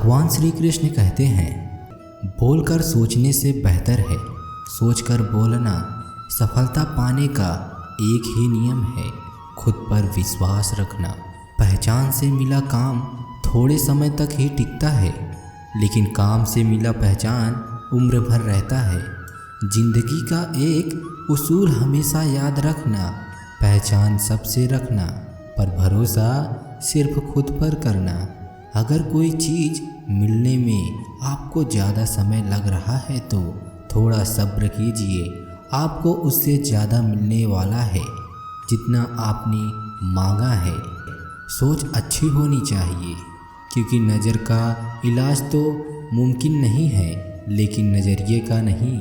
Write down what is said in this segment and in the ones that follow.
भगवान श्री कृष्ण कहते हैं, बोलकर सोचने से बेहतर है सोचकर बोलना। सफलता पाने का एक ही नियम है, खुद पर विश्वास रखना। पहचान से मिला काम थोड़े समय तक ही टिकता है, लेकिन काम से मिला पहचान उम्र भर रहता है। जिंदगी का एक उसूल हमेशा याद रखना, पहचान सबसे रखना, पर भरोसा सिर्फ खुद पर करना। अगर कोई चीज़ मिलने में आपको ज़्यादा समय लग रहा है तो थोड़ा सब्र कीजिए, आपको उससे ज़्यादा मिलने वाला है जितना आपने मांगा है। सोच अच्छी होनी चाहिए, क्योंकि नज़र का इलाज तो मुमकिन नहीं है, लेकिन नज़रिए का नहीं।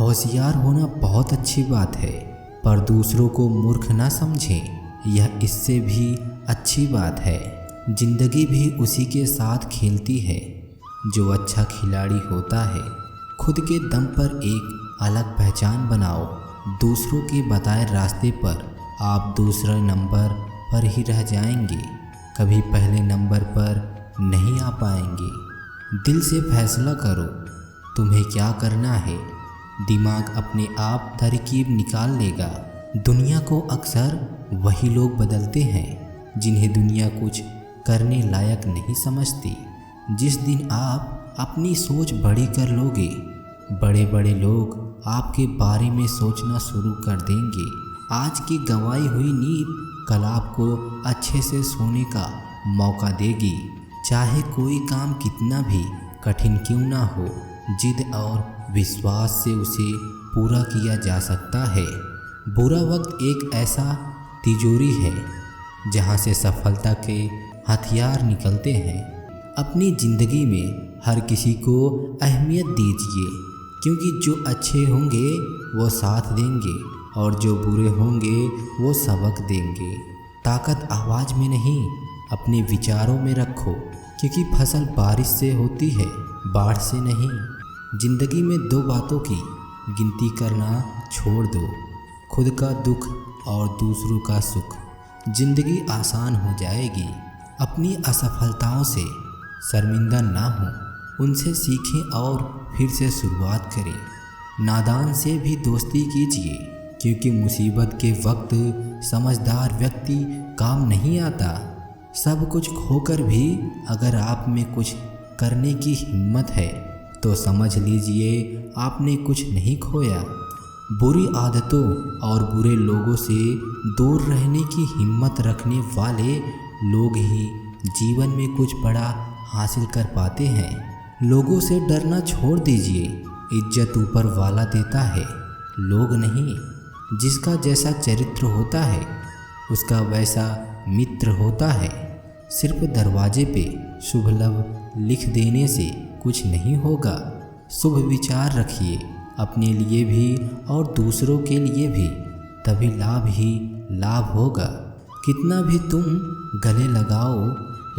होशियार होना बहुत अच्छी बात है, पर दूसरों को मूर्ख ना समझें, यह इससे भी अच्छी बात है। जिंदगी भी उसी के साथ खेलती है जो अच्छा खिलाड़ी होता है। खुद के दम पर एक अलग पहचान बनाओ, दूसरों के बताए रास्ते पर आप दूसरे नंबर पर ही रह जाएंगे, कभी पहले नंबर पर नहीं आ पाएंगे। दिल से फैसला करो तुम्हें क्या करना है, दिमाग अपने आप तरकीब निकाल लेगा। दुनिया को अक्सर वही लोग बदलते हैं जिन्हें दुनिया कुछ करने लायक नहीं समझती। जिस दिन आप अपनी सोच बड़ी कर लोगे, बड़े बड़े लोग आपके बारे में सोचना शुरू कर देंगे। आज की गंवाई हुई नींद कल आपको अच्छे से सोने का मौका देगी। चाहे कोई काम कितना भी कठिन क्यों ना हो, जिद और विश्वास से उसे पूरा किया जा सकता है। बुरा वक्त एक ऐसा तिजोरी है जहाँ से सफलता के हथियार निकलते हैं। अपनी ज़िंदगी में हर किसी को अहमियत दीजिए, क्योंकि जो अच्छे होंगे वो साथ देंगे और जो बुरे होंगे वो सबक देंगे। ताकत आवाज़ में नहीं, अपने विचारों में रखो, क्योंकि फसल बारिश से होती है, बाढ़ से नहीं। ज़िंदगी में दो बातों की गिनती करना छोड़ दो, खुद का दुख और दूसरों का सुख। ज़िंदगी आसान हो जाएगी। अपनी असफलताओं से शर्मिंदा ना हो, उनसे सीखें और फिर से शुरुआत करें। नादान से भी दोस्ती कीजिए, क्योंकि मुसीबत के वक्त समझदार व्यक्ति काम नहीं आता। सब कुछ खोकर भी अगर आप में कुछ करने की हिम्मत है तो समझ लीजिए आपने कुछ नहीं खोया। बुरी आदतों और बुरे लोगों से दूर रहने की हिम्मत रखने वाले लोग ही जीवन में कुछ बड़ा हासिल कर पाते हैं। लोगों से डरना छोड़ दीजिए, इज्जत ऊपर वाला देता है, लोग नहीं। जिसका जैसा चरित्र होता है उसका वैसा मित्र होता है। सिर्फ दरवाजे पे शुभ लव लिख देने से कुछ नहीं होगा। शुभ विचार रखिए, अपने लिए भी और दूसरों के लिए भी, तभी लाभ ही लाभ होगा। कितना भी तुम गले लगाओ,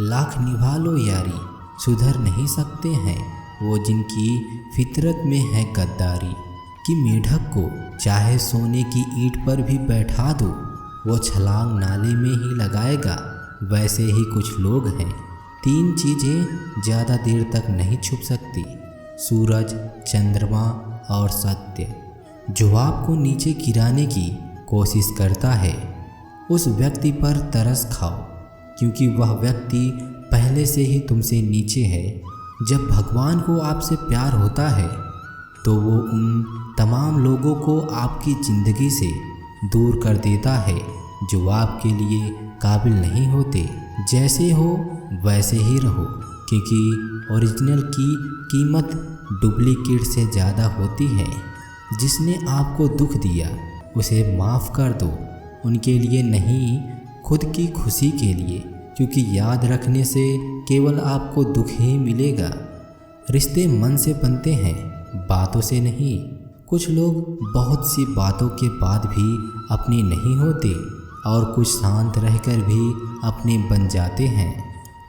लाख निभा लो यारी, सुधर नहीं सकते हैं वो जिनकी फितरत में है गद्दारी। कि मेढक को चाहे सोने की ईंट पर भी बैठा दो, वो छलांग नाले में ही लगाएगा। वैसे ही कुछ लोग हैं, तीन चीज़ें ज़्यादा देर तक नहीं छुप सकती, सूरज, चंद्रमा और सत्य। जो आपको नीचे गिराने की कोशिश करता है उस व्यक्ति पर तरस खाओ, क्योंकि वह व्यक्ति पहले से ही तुमसे नीचे है। जब भगवान को आपसे प्यार होता है तो वो उन तमाम लोगों को आपकी ज़िंदगी से दूर कर देता है जो आपके लिए काबिल नहीं होते। जैसे हो वैसे ही रहो, क्योंकि ओरिजिनल की कीमत डुप्लीकेट से ज़्यादा होती है। जिसने आपको दुख दिया उसे माफ़ कर दो, उनके लिए नहीं, खुद की खुशी के लिए, क्योंकि याद रखने से केवल आपको दुख ही मिलेगा। रिश्ते मन से बनते हैं, बातों से नहीं। कुछ लोग बहुत सी बातों के बाद भी अपने नहीं होते और कुछ शांत रहकर भी अपने बन जाते हैं।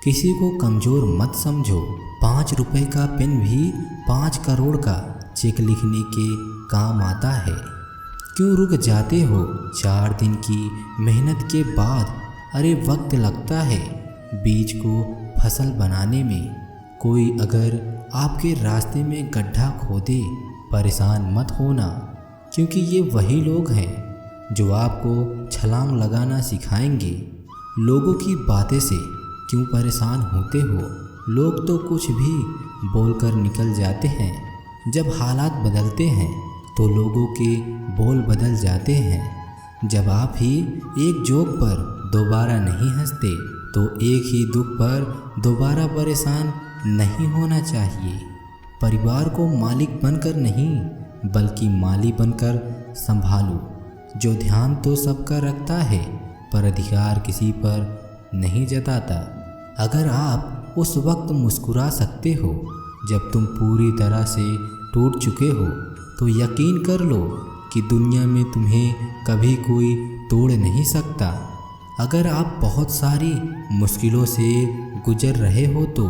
किसी को कमज़ोर मत समझो, 5 रुपए का पेन भी 5 करोड़ का चेक लिखने के काम आता है। क्यों रुक जाते हो 4 दिन की मेहनत के बाद? अरे वक्त लगता है बीज को फसल बनाने में। कोई अगर आपके रास्ते में गड्ढा खोदे, परेशान मत होना, क्योंकि ये वही लोग हैं जो आपको छलांग लगाना सिखाएंगे। लोगों की बातें से क्यों परेशान होते हो? लोग तो कुछ भी बोलकर निकल जाते हैं। जब हालात बदलते हैं तो लोगों के बोल बदल जाते हैं। जब आप ही एक जोक पर दोबारा नहीं हंसते तो एक ही दुख पर दोबारा परेशान नहीं होना चाहिए। परिवार को मालिक बनकर नहीं बल्कि माली बनकर संभालो। जो ध्यान तो सबका रखता है पर अधिकार किसी पर नहीं जताता। अगर आप उस वक्त मुस्कुरा सकते हो जब तुम पूरी तरह से टूट चुके हो, तो यकीन कर लो कि दुनिया में तुम्हें कभी कोई तोड़ नहीं सकता। अगर आप बहुत सारी मुश्किलों से गुजर रहे हो तो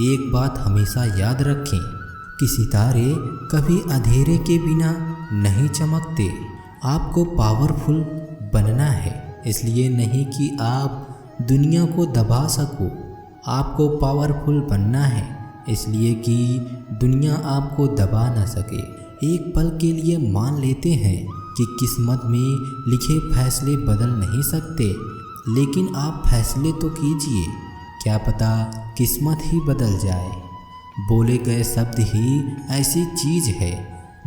एक बात हमेशा याद रखें कि सितारे कभी अंधेरे के बिना नहीं चमकते। आपको पावरफुल बनना है, इसलिए नहीं कि आप दुनिया को दबा सको। आपको पावरफुल बनना है इसलिए कि दुनिया आपको दबा ना सके। एक पल के लिए मान लेते हैं कि किस्मत में लिखे फैसले बदल नहीं सकते, लेकिन आप फैसले तो कीजिए, क्या पता किस्मत ही बदल जाए। बोले गए शब्द ही ऐसी चीज़ है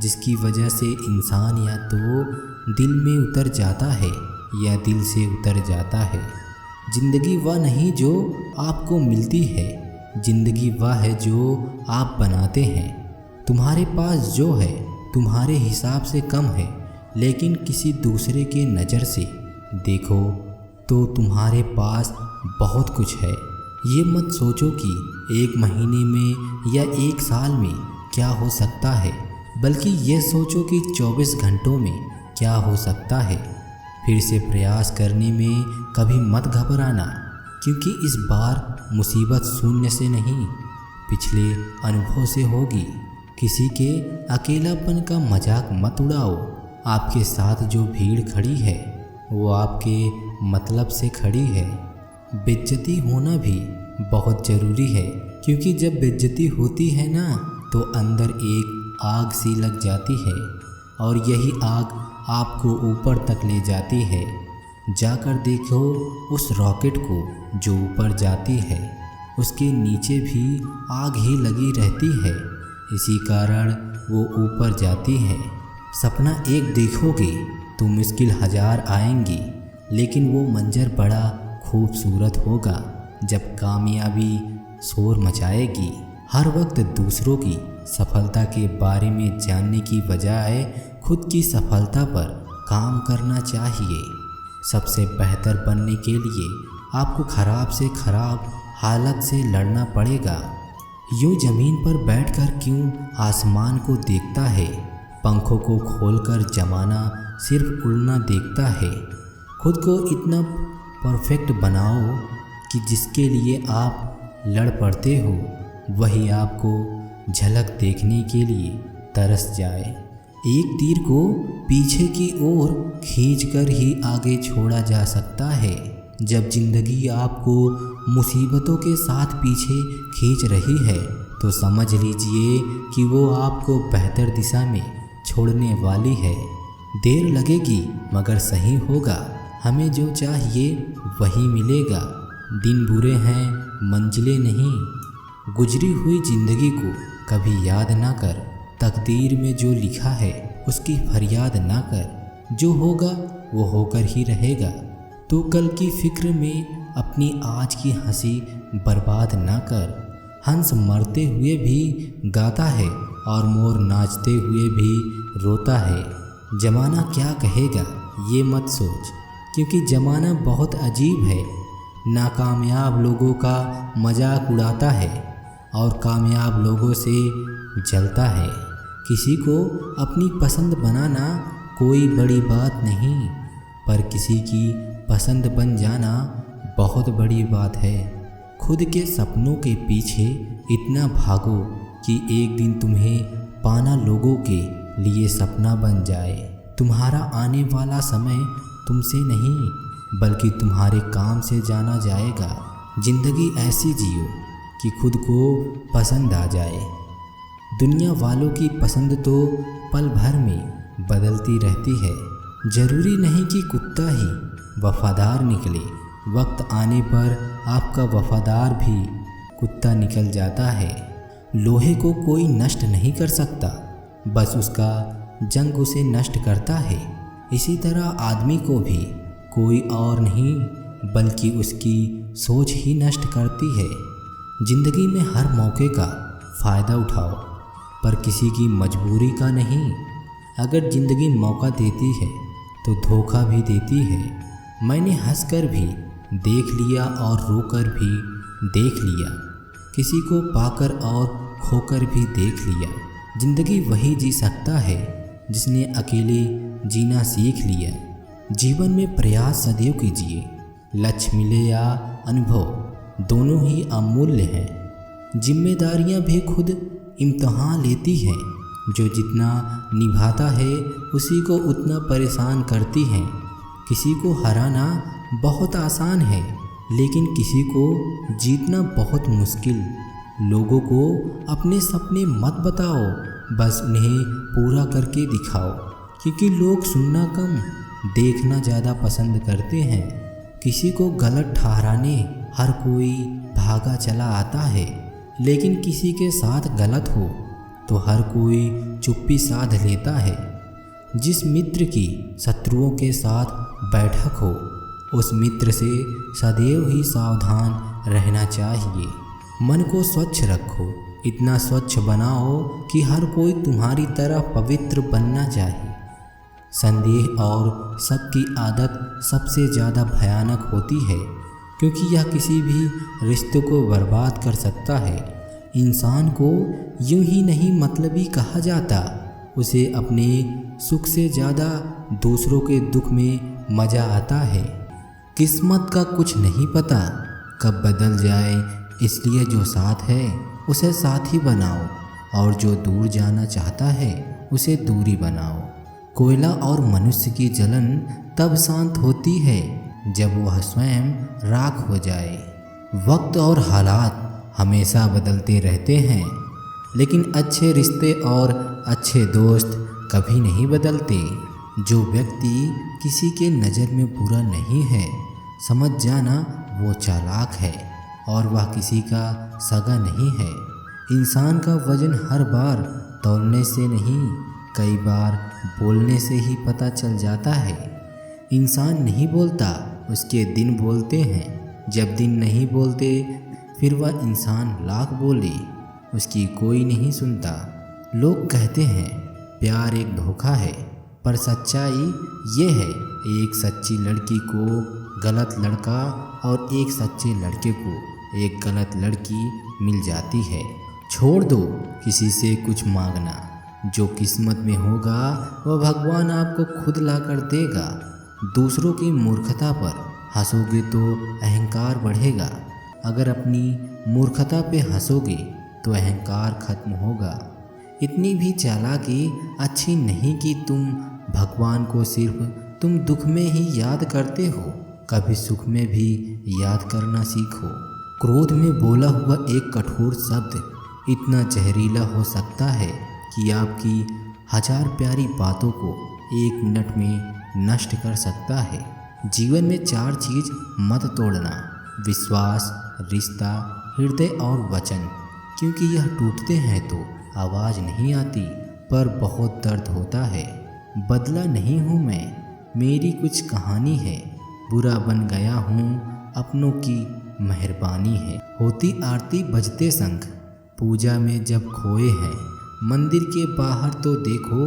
जिसकी वजह से इंसान या तो दिल में उतर जाता है या दिल से उतर जाता है। ज़िंदगी वह नहीं जो आपको मिलती है, ज़िंदगी वह है जो आप बनाते हैं। तुम्हारे पास जो है तुम्हारे हिसाब से कम है, लेकिन किसी दूसरे के नज़र से देखो तो तुम्हारे पास बहुत कुछ है। ये मत सोचो कि एक महीने में या एक साल में क्या हो सकता है, बल्कि ये सोचो कि 24 घंटों में क्या हो सकता है। फिर से प्रयास करने में कभी मत घबराना, क्योंकि इस बार मुसीबत शून्य से नहीं पिछले अनुभव से होगी। किसी के अकेलापन का मजाक मत उड़ाओ। आपके साथ जो भीड़ खड़ी है वो आपके मतलब से खड़ी है। बेइज्जती होना भी बहुत ज़रूरी है, क्योंकि जब बेइज्जती होती है ना तो अंदर एक आग सी लग जाती है और यही आग आपको ऊपर तक ले जाती है। जाकर देखो उस रॉकेट को जो ऊपर जाती है, उसके नीचे भी आग ही लगी रहती है, इसी कारण वो ऊपर जाती है। सपना एक देखोगे तो मुश्किल 1000 आएंगी, लेकिन वो मंजर बड़ा खूबसूरत होगा जब कामयाबी शोर मचाएगी। हर वक्त दूसरों की सफलता के बारे में जानने की बजाय खुद की सफलता पर काम करना चाहिए। सबसे बेहतर बनने के लिए आपको खराब से खराब हालत से लड़ना पड़ेगा। यूं ज़मीन पर बैठकर क्यों आसमान को देखता है? पंखों को खोलकर जमाना सिर्फ उड़ना देखता है। खुद को इतना परफेक्ट बनाओ कि जिसके लिए आप लड़ पड़ते हो वही आपको झलक देखने के लिए तरस जाए। एक तीर को पीछे की ओर खींचकर ही आगे छोड़ा जा सकता है। जब जिंदगी आपको मुसीबतों के साथ पीछे खींच रही है तो समझ लीजिए कि वो आपको बेहतर दिशा में छोड़ने वाली है। देर लगेगी मगर सही होगा। हमें जो चाहिए वही मिलेगा। दिन बुरे हैं, मंजिलें नहीं। गुजरी हुई जिंदगी को कभी याद ना कर। तकदीर में जो लिखा है उसकी फरियाद ना कर। जो होगा वो होकर ही रहेगा। तो कल की फिक्र में अपनी आज की हंसी बर्बाद ना कर। हंस मरते हुए भी गाता है और मोर नाचते हुए भी रोता है। ज़माना क्या कहेगा ये मत सोच, क्योंकि ज़माना बहुत अजीब है। नाकामयाब लोगों का मजाक उड़ाता है और कामयाब लोगों से जलता है। किसी को अपनी पसंद बनाना कोई बड़ी बात नहीं, पर किसी की पसंद बन जाना बहुत बड़ी बात है। खुद के सपनों के पीछे इतना भागो कि एक दिन तुम्हें पाना लोगों के लिए सपना बन जाए। तुम्हारा आने वाला समय तुमसे नहीं बल्कि तुम्हारे काम से जाना जाएगा। ज़िंदगी ऐसी जियो कि खुद को पसंद आ जाए। दुनिया वालों की पसंद तो पल भर में बदलती रहती है। ज़रूरी नहीं कि कुत्ता ही वफादार निकले, वक्त आने पर आपका वफादार भी कुत्ता निकल जाता है। लोहे को कोई नष्ट नहीं कर सकता, बस उसका जंग उसे नष्ट करता है। इसी तरह आदमी को भी कोई और नहीं बल्कि उसकी सोच ही नष्ट करती है। ज़िंदगी में हर मौके का फ़ायदा उठाओ, पर किसी की मजबूरी का नहीं। अगर ज़िंदगी मौका देती है तो धोखा भी देती है। मैंने हंसकर भी देख लिया और रोकर भी देख लिया, किसी को पाकर और खोकर भी देख लिया। ज़िंदगी वही जी सकता है जिसने अकेले जीना सीख लिया। जीवन में प्रयास सदैव कीजिए, लक्ष्य मिले या अनुभव दोनों ही अमूल्य हैं। जिम्मेदारियां भी खुद इम्तहान लेती हैं। जो जितना निभाता है उसी को उतना परेशान करती हैं। किसी को हराना बहुत आसान है, लेकिन किसी को जीतना बहुत मुश्किल। लोगों को अपने सपने मत बताओ, बस उन्हें पूरा करके दिखाओ, क्योंकि लोग सुनना कम देखना ज़्यादा पसंद करते हैं। किसी को गलत ठहराने हर कोई भागा चला आता है, लेकिन किसी के साथ गलत हो तो हर कोई चुप्पी साध लेता है। जिस मित्र की शत्रुओं के साथ बैठक हो, उस मित्र से सदैव ही सावधान रहना चाहिए। मन को स्वच्छ रखो, इतना स्वच्छ बनाओ कि हर कोई तुम्हारी तरह पवित्र बनना चाहे। संदेह और शक की आदत सबसे ज़्यादा भयानक होती है, क्योंकि यह किसी भी रिश्ते को बर्बाद कर सकता है। इंसान को यूं ही नहीं मतलबी कहा जाता, उसे अपने सुख से ज़्यादा दूसरों के दुख में मज़ा आता है। किस्मत का कुछ नहीं पता कब बदल जाए, इसलिए जो साथ है उसे साथी बनाओ, और जो दूर जाना चाहता है उसे दूरी बनाओ। कोयला और मनुष्य की जलन तब शांत होती है जब वह स्वयं राख हो जाए। वक्त और हालात हमेशा बदलते रहते हैं, लेकिन अच्छे रिश्ते और अच्छे दोस्त कभी नहीं बदलते। जो व्यक्ति किसी के नज़र में बुरा नहीं है, समझ जाना वो चालाक है, और वह किसी का सगा नहीं है। इंसान का वजन हर बार तौलने से नहीं, कई बार बोलने से ही पता चल जाता है। इंसान नहीं बोलता, उसके दिन बोलते हैं। जब दिन नहीं बोलते, फिर वह इंसान लाख बोले, उसकी कोई नहीं सुनता। लोग कहते हैं प्यार एक धोखा है, पर सच्चाई ये है, एक सच्ची लड़की को गलत लड़का और एक सच्चे लड़के को एक गलत लड़की मिल जाती है। छोड़ दो किसी से कुछ मांगना, जो किस्मत में होगा वह भगवान आपको खुद ला कर देगा। दूसरों की मूर्खता पर हंसोगे तो अहंकार बढ़ेगा, अगर अपनी मूर्खता पे हंसोगे तो अहंकार खत्म होगा। इतनी भी चालाकी अच्छी नहीं कि तुम भगवान को सिर्फ तुम दुख में ही याद करते हो, कभी सुख में भी याद करना सीखो। क्रोध में बोला हुआ एक कठोर शब्द इतना जहरीला हो सकता है कि आपकी 1000 प्यारी बातों को 1 मिनट में नष्ट कर सकता है। जीवन में 4 चीज़ मत तोड़ना: विश्वास, रिश्ता, हृदय और वचन, क्योंकि यह टूटते हैं तो आवाज़ नहीं आती, पर बहुत दर्द होता है। बदला नहीं हूँ मैं, मेरी कुछ कहानी है, बुरा बन गया हूँ, अपनों की मेहरबानी है। होती आरती बजते शंख, पूजा में जब खोए हैं, मंदिर के बाहर तो देखो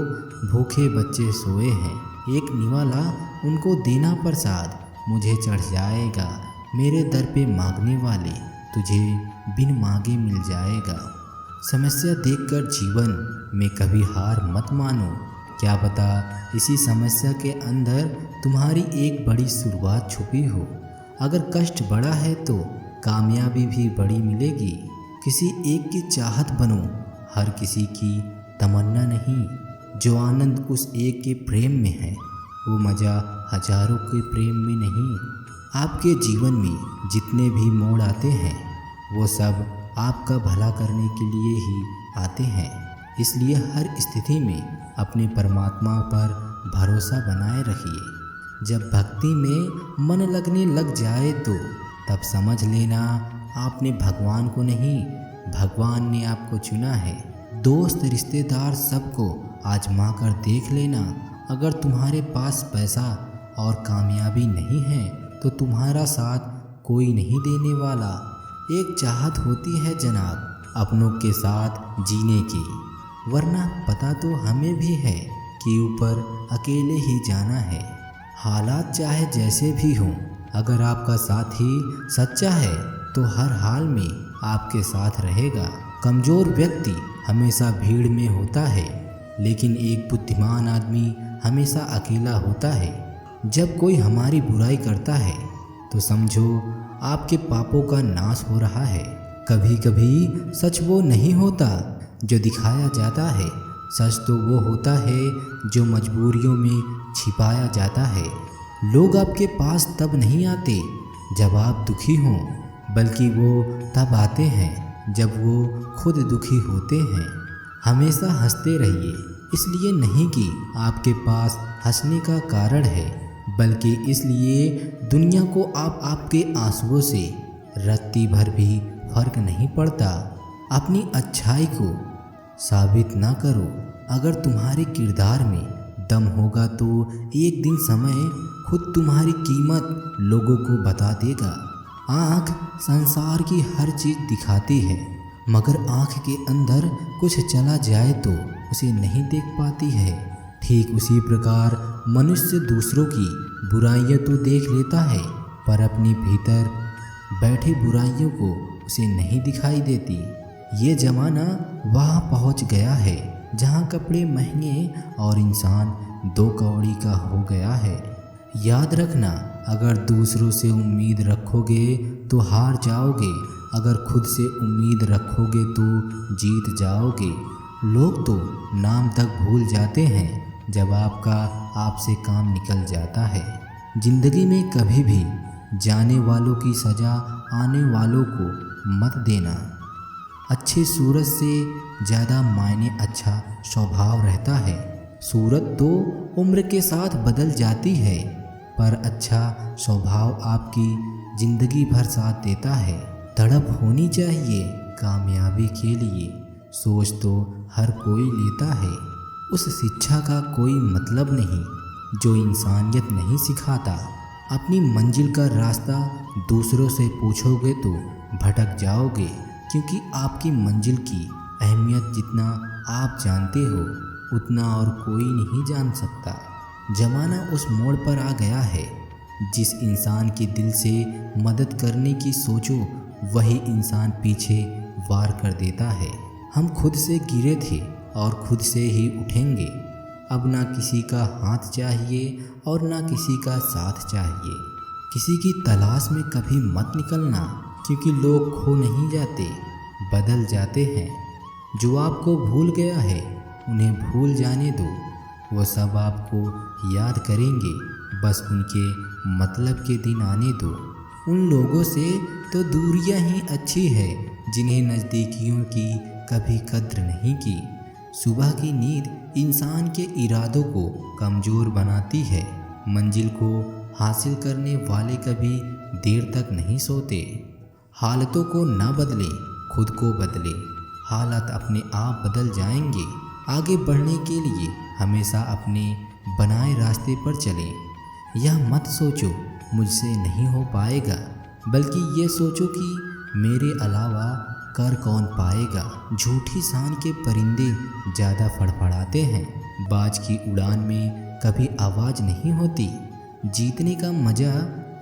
भूखे बच्चे सोए हैं। एक निवाला उनको देना प्रसाद, मुझे चढ़ जाएगा, मेरे दर पे मांगने वाले तुझे बिन मांगे मिल जाएगा। समस्या देखकर जीवन में कभी हार मत मानो, क्या पता इसी समस्या के अंदर तुम्हारी एक बड़ी शुरुआत छुपी हो। अगर कष्ट बड़ा है तो कामयाबी भी बड़ी मिलेगी। किसी एक की चाहत बनो, हर किसी की तमन्ना नहीं। जो आनंद उस एक के प्रेम में है, वो मज़ा हजारों के प्रेम में नहीं। आपके जीवन में जितने भी मोड़ आते हैं, वो सब आपका भला करने के लिए ही आते हैं। इसलिए हर स्थिति में अपने परमात्मा पर भरोसा बनाए रखिए। जब भक्ति में मन लगने लग जाए तो तब समझ लेना आपने भगवान को नहीं, भगवान ने आपको चुना है। दोस्त रिश्तेदार सबको आजमा कर देख लेना। अगर तुम्हारे पास पैसा और कामयाबी नहीं है तो तुम्हारा साथ कोई नहीं देने वाला। एक चाहत होती है जनाब अपनों के साथ जीने की, वरना पता तो हमें भी है कि ऊपर अकेले ही जाना है। हालात चाहे जैसे भी हों, अगर आपका साथी सच्चा है तो हर हाल में आपके साथ रहेगा। कमज़ोर व्यक्ति हमेशा भीड़ में होता है, लेकिन एक बुद्धिमान आदमी हमेशा अकेला होता है। जब कोई हमारी बुराई करता है तो समझो आपके पापों का नाश हो रहा है। कभी कभी सच वो नहीं होता जो दिखाया जाता है, सच तो वो होता है जो मजबूरियों में छिपाया जाता है। लोग आपके पास तब नहीं आते जब आप दुखी हों, बल्कि वो तब आते हैं जब वो खुद दुखी होते हैं। हमेशा हंसते रहिए, इसलिए नहीं कि आपके पास हंसने का कारण है, बल्कि इसलिए दुनिया को आप आपके आंसुओं से रत्ती भर भी फर्क नहीं पड़ता। अपनी अच्छाई को साबित ना करो। अगर तुम्हारे किरदार में दम होगा तो एक दिन समय खुद तुम्हारी कीमत लोगों को बता देगा। आँख संसार की हर चीज़ दिखाती है, मगर आँख के अंदर कुछ चला जाए तो उसे नहीं देख पाती है। ठीक उसी प्रकार मनुष्य दूसरों की बुराइयां तो देख लेता है, पर अपने भीतर बैठे बुराइयों को उसे नहीं दिखाई देती। ये ज़माना वहाँ पहुँच गया है जहाँ कपड़े महंगे और इंसान दो कौड़ी का हो गया है। याद रखना, अगर दूसरों से उम्मीद रखोगे तो हार जाओगे, अगर खुद से उम्मीद रखोगे तो जीत जाओगे। लोग तो नाम तक भूल जाते हैं जब आपका आपसे काम निकल जाता है। जिंदगी में कभी भी जाने वालों की सज़ा आने वालों को मत देना। अच्छे सूरत से ज़्यादा मायने अच्छा स्वभाव रहता है। सूरत तो उम्र के साथ बदल जाती है, पर अच्छा स्वभाव आपकी ज़िंदगी भर साथ देता है। तड़प होनी चाहिए कामयाबी के लिए, सोच तो हर कोई लेता है। उस शिक्षा का कोई मतलब नहीं जो इंसानियत नहीं सिखाता। अपनी मंजिल का रास्ता दूसरों से पूछोगे तो भटक जाओगे, क्योंकि आपकी मंजिल की अहमियत जितना आप जानते हो उतना और कोई नहीं जान सकता। ज़माना उस मोड़ पर आ गया है, जिस इंसान के दिल से मदद करने की सोचो वही इंसान पीछे वार कर देता है। हम खुद से गिरे थे और खुद से ही उठेंगे। अब ना किसी का हाथ चाहिए और ना किसी का साथ चाहिए। किसी की तलाश में कभी मत निकलना, क्योंकि लोग खो नहीं जाते, बदल जाते हैं। जो आपको भूल गया है उन्हें भूल जाने दो, वो सब आपको याद करेंगे, बस उनके मतलब के दिन आने दो। उन लोगों से तो दूरियां ही अच्छी है जिन्हें नज़दीकियों की कभी कद्र नहीं की। सुबह की नींद इंसान के इरादों को कमज़ोर बनाती है। मंजिल को हासिल करने वाले कभी देर तक नहीं सोते। हालतों को ना बदले, खुद को बदले। हालात अपने आप बदल जाएंगे। आगे बढ़ने के लिए हमेशा अपने बनाए रास्ते पर चलें। यह मत सोचो मुझसे नहीं हो पाएगा, बल्कि ये सोचो कि मेरे अलावा कर कौन पाएगा। झूठी शान के परिंदे ज़्यादा फड़फड़ाते हैं। बाज की उड़ान में कभी आवाज़ नहीं होती। जीतने का मज़ा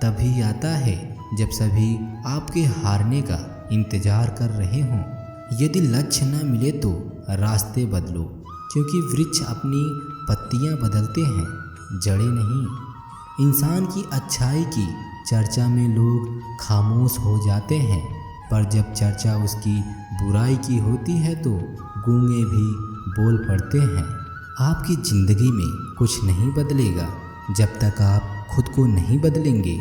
तभी आता है जब सभी आपके हारने का इंतज़ार कर रहे हों। यदि लक्ष्य न मिले तो रास्ते बदलो, क्योंकि वृक्ष अपनी पत्तियां बदलते हैं, जड़ें नहीं। इंसान की अच्छाई की चर्चा में लोग खामोश हो जाते हैं, पर जब चर्चा उसकी बुराई की होती है तो गूंगे भी बोल पड़ते हैं। आपकी ज़िंदगी में कुछ नहीं बदलेगा जब तक आप खुद को नहीं बदलेंगे।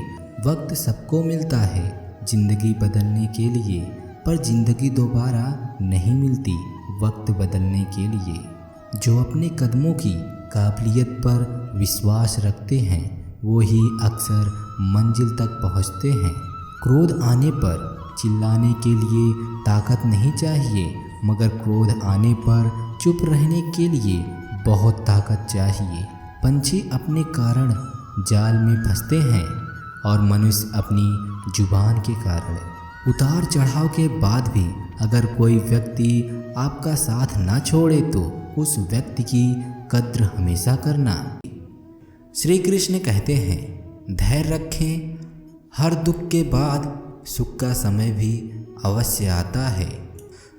वक्त सबको मिलता है ज़िंदगी बदलने के लिए, पर जिंदगी दोबारा नहीं मिलती वक्त बदलने के लिए। जो अपने कदमों की काबिलियत पर विश्वास रखते हैं वो ही अक्सर मंजिल तक पहुंचते हैं। क्रोध आने पर चिल्लाने के लिए ताकत नहीं चाहिए, मगर क्रोध आने पर चुप रहने के लिए बहुत ताकत चाहिए। पंछी अपने कारण जाल में फंसते हैं और मनुष्य अपनी जुबान के कारण। उतार चढ़ाव के बाद भी अगर कोई व्यक्ति आपका साथ ना छोड़े तो उस व्यक्ति की कद्र हमेशा करना। श्री कृष्ण कहते हैं, धैर्य रखें, हर दुख के बाद सुख का समय भी अवश्य आता है।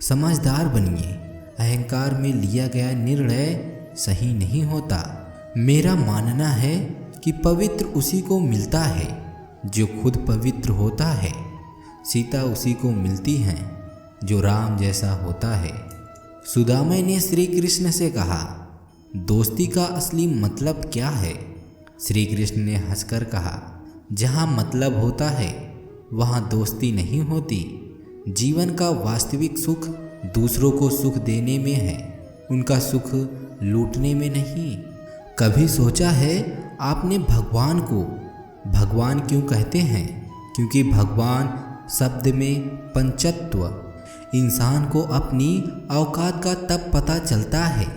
समझदार बनिए, अहंकार में लिया गया निर्णय सही नहीं होता। मेरा मानना है कि पवित्र उसी को मिलता है जो खुद पवित्र होता है। सीता उसी को मिलती है जो राम जैसा होता है। सुदामा ने श्री कृष्ण से कहा, दोस्ती का असली मतलब क्या है? श्री कृष्ण ने हंसकर कहा, जहाँ मतलब होता है वहाँ दोस्ती नहीं होती। जीवन का वास्तविक सुख दूसरों को सुख देने में है, उनका सुख लूटने में नहीं। कभी सोचा है आपने भगवान को भगवान क्यों कहते हैं? क्योंकि भगवान शब्द में पंचत्व। इंसान को अपनी औकात का तब पता चलता है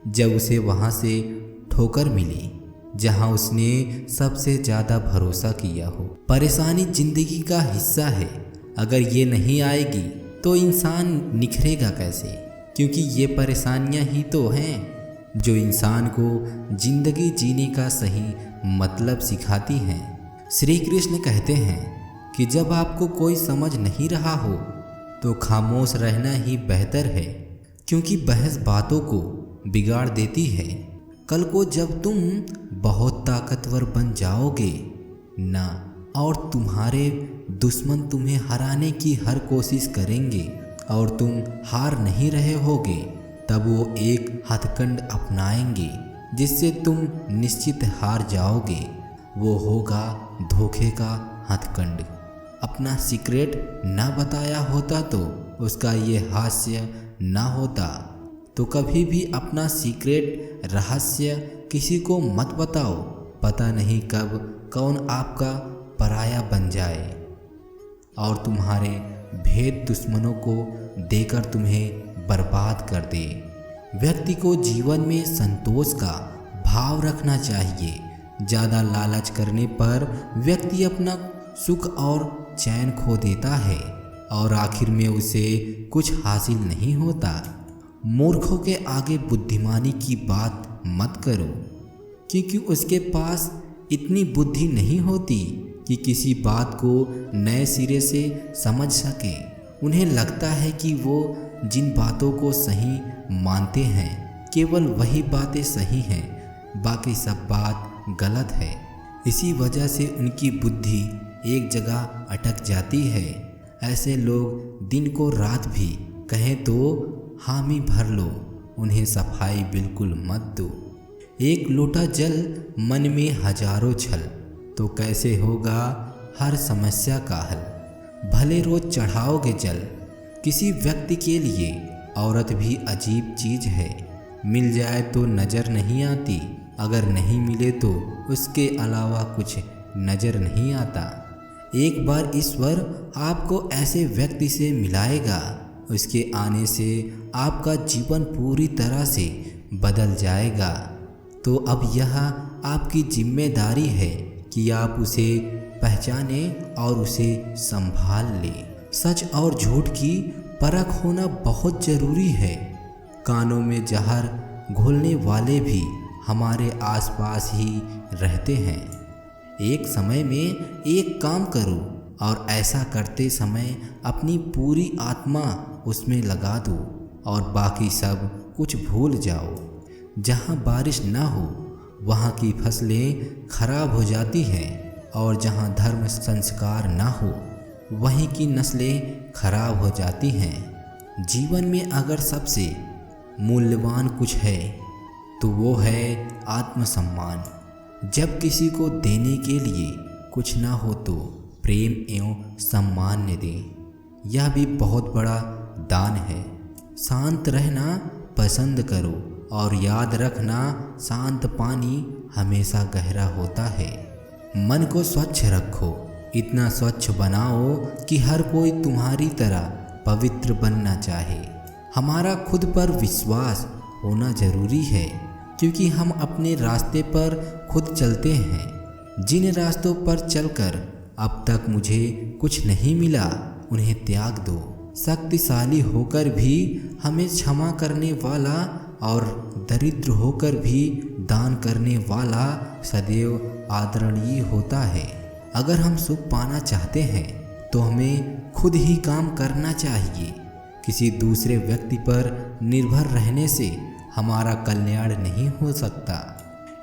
जब उसे वहाँ से ठोकर मिली जहाँ उसने सबसे ज़्यादा भरोसा किया हो। परेशानी जिंदगी का हिस्सा है, अगर ये नहीं आएगी तो इंसान निखरेगा कैसे? क्योंकि ये परेशानियाँ ही तो हैं जो इंसान को जिंदगी जीने का सही मतलब सिखाती हैं। श्री कृष्ण कहते हैं कि जब आपको कोई समझ नहीं रहा हो तो खामोश रहना ही बेहतर है, क्योंकि बहस बातों को बिगाड़ देती है। कल को जब तुम बहुत ताकतवर बन जाओगे ना और तुम्हारे दुश्मन तुम्हें हराने की हर कोशिश करेंगे और तुम हार नहीं रहे होगे, तब वो एक हथकंड अपनाएंगे जिससे तुम निश्चित हार जाओगे। वो होगा धोखे का हथकंड। अपना सीक्रेट ना बताया होता तो उसका ये हास्य ना होता। तो कभी भी अपना सीक्रेट रहस्य किसी को मत बताओ, पता नहीं कब कौन आपका पराया बन जाए और तुम्हारे भेद दुश्मनों को देकर तुम्हें बर्बाद कर दे। व्यक्ति को जीवन में संतोष का भाव रखना चाहिए। ज़्यादा लालच करने पर व्यक्ति अपना सुख और चैन खो देता है और आखिर में उसे कुछ हासिल नहीं होता। मूर्खों के आगे बुद्धिमानी की बात मत करो, क्योंकि उसके पास इतनी बुद्धि नहीं होती कि किसी बात को नए सिरे से समझ सके। उन्हें लगता है कि वो जिन बातों को सही मानते हैं केवल वही बातें सही हैं, बाकी सब बात गलत है। इसी वजह से उनकी बुद्धि एक जगह अटक जाती है। ऐसे लोग दिन को रात भी कहें तो हामी भर लो, उन्हें सफाई बिल्कुल मत दो। एक लोटा जल मन में हजारों छल, तो कैसे होगा हर समस्या का हल। भले रोज चढ़ाओगे जल किसी व्यक्ति के लिए, औरत भी अजीब चीज़ है। मिल जाए तो नज़र नहीं आती, अगर नहीं मिले तो उसके अलावा कुछ नज़र नहीं आता। एक बार ईश्वर आपको ऐसे व्यक्ति से मिलाएगा, उसके आने से आपका जीवन पूरी तरह से बदल जाएगा। तो अब यह आपकी जिम्मेदारी है कि आप उसे पहचाने और उसे संभाल लें। सच और झूठ की परख होना बहुत ज़रूरी है। कानों में जहर घोलने वाले भी हमारे आसपास ही रहते हैं। एक समय में एक काम करो और ऐसा करते समय अपनी पूरी आत्मा उसमें लगा दो और बाकी सब कुछ भूल जाओ। जहाँ बारिश ना हो वहाँ की फसलें खराब हो जाती हैं और जहाँ धर्म संस्कार ना हो वहीं की नस्लें खराब हो जाती हैं। जीवन में अगर सबसे मूल्यवान कुछ है तो वो है आत्मसम्मान। जब किसी को देने के लिए कुछ ना हो तो प्रेम एवं सम्मान दें। यह भी बहुत बड़ा दान है। शांत रहना पसंद करो और याद रखना, शांत पानी हमेशा गहरा होता है। मन को स्वच्छ रखो, इतना स्वच्छ बनाओ कि हर कोई तुम्हारी तरह पवित्र बनना चाहे। हमारा खुद पर विश्वास होना जरूरी है, क्योंकि हम अपने रास्ते पर खुद चलते हैं। जिन रास्तों पर चलकर अब तक मुझे कुछ नहीं मिला, उन्हें त्याग दो। शक्तिशाली होकर भी हमें क्षमा करने वाला और दरिद्र होकर भी दान करने वाला सदैव आदरणीय होता है। अगर हम सुख पाना चाहते हैं तो हमें खुद ही काम करना चाहिए। किसी दूसरे व्यक्ति पर निर्भर रहने से हमारा कल्याण नहीं हो सकता।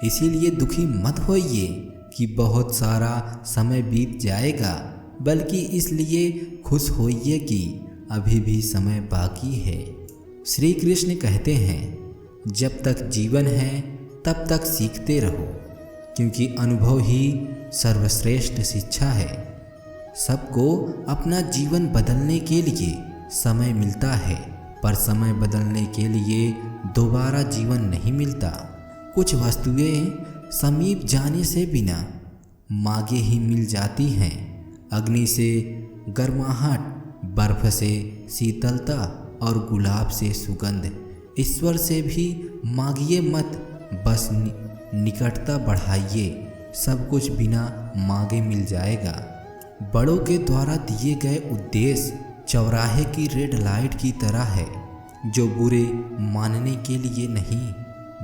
इसीलिए दुखी मत होइए कि बहुत सारा समय बीत जाएगा, बल्कि इसलिए खुश होइए कि अभी भी समय बाकी है। श्री कृष्ण कहते हैं, जब तक जीवन है तब तक सीखते रहो, क्योंकि अनुभव ही सर्वश्रेष्ठ शिक्षा है। सबको अपना जीवन बदलने के लिए समय मिलता है, पर समय बदलने के लिए दोबारा जीवन नहीं मिलता। कुछ वस्तुएं समीप जाने से बिना मांगे ही मिल जाती हैं। अग्नि से गर्माहट, बर्फ से शीतलता और गुलाब से सुगंध। ईश्वर से भी मांगिए मत, बस निकटता बढ़ाइए। सब कुछ बिना मांगे मिल जाएगा। बड़ों के द्वारा दिए गए उद्देश्य चौराहे की रेड लाइट की तरह है, जो बुरे मानने के लिए नहीं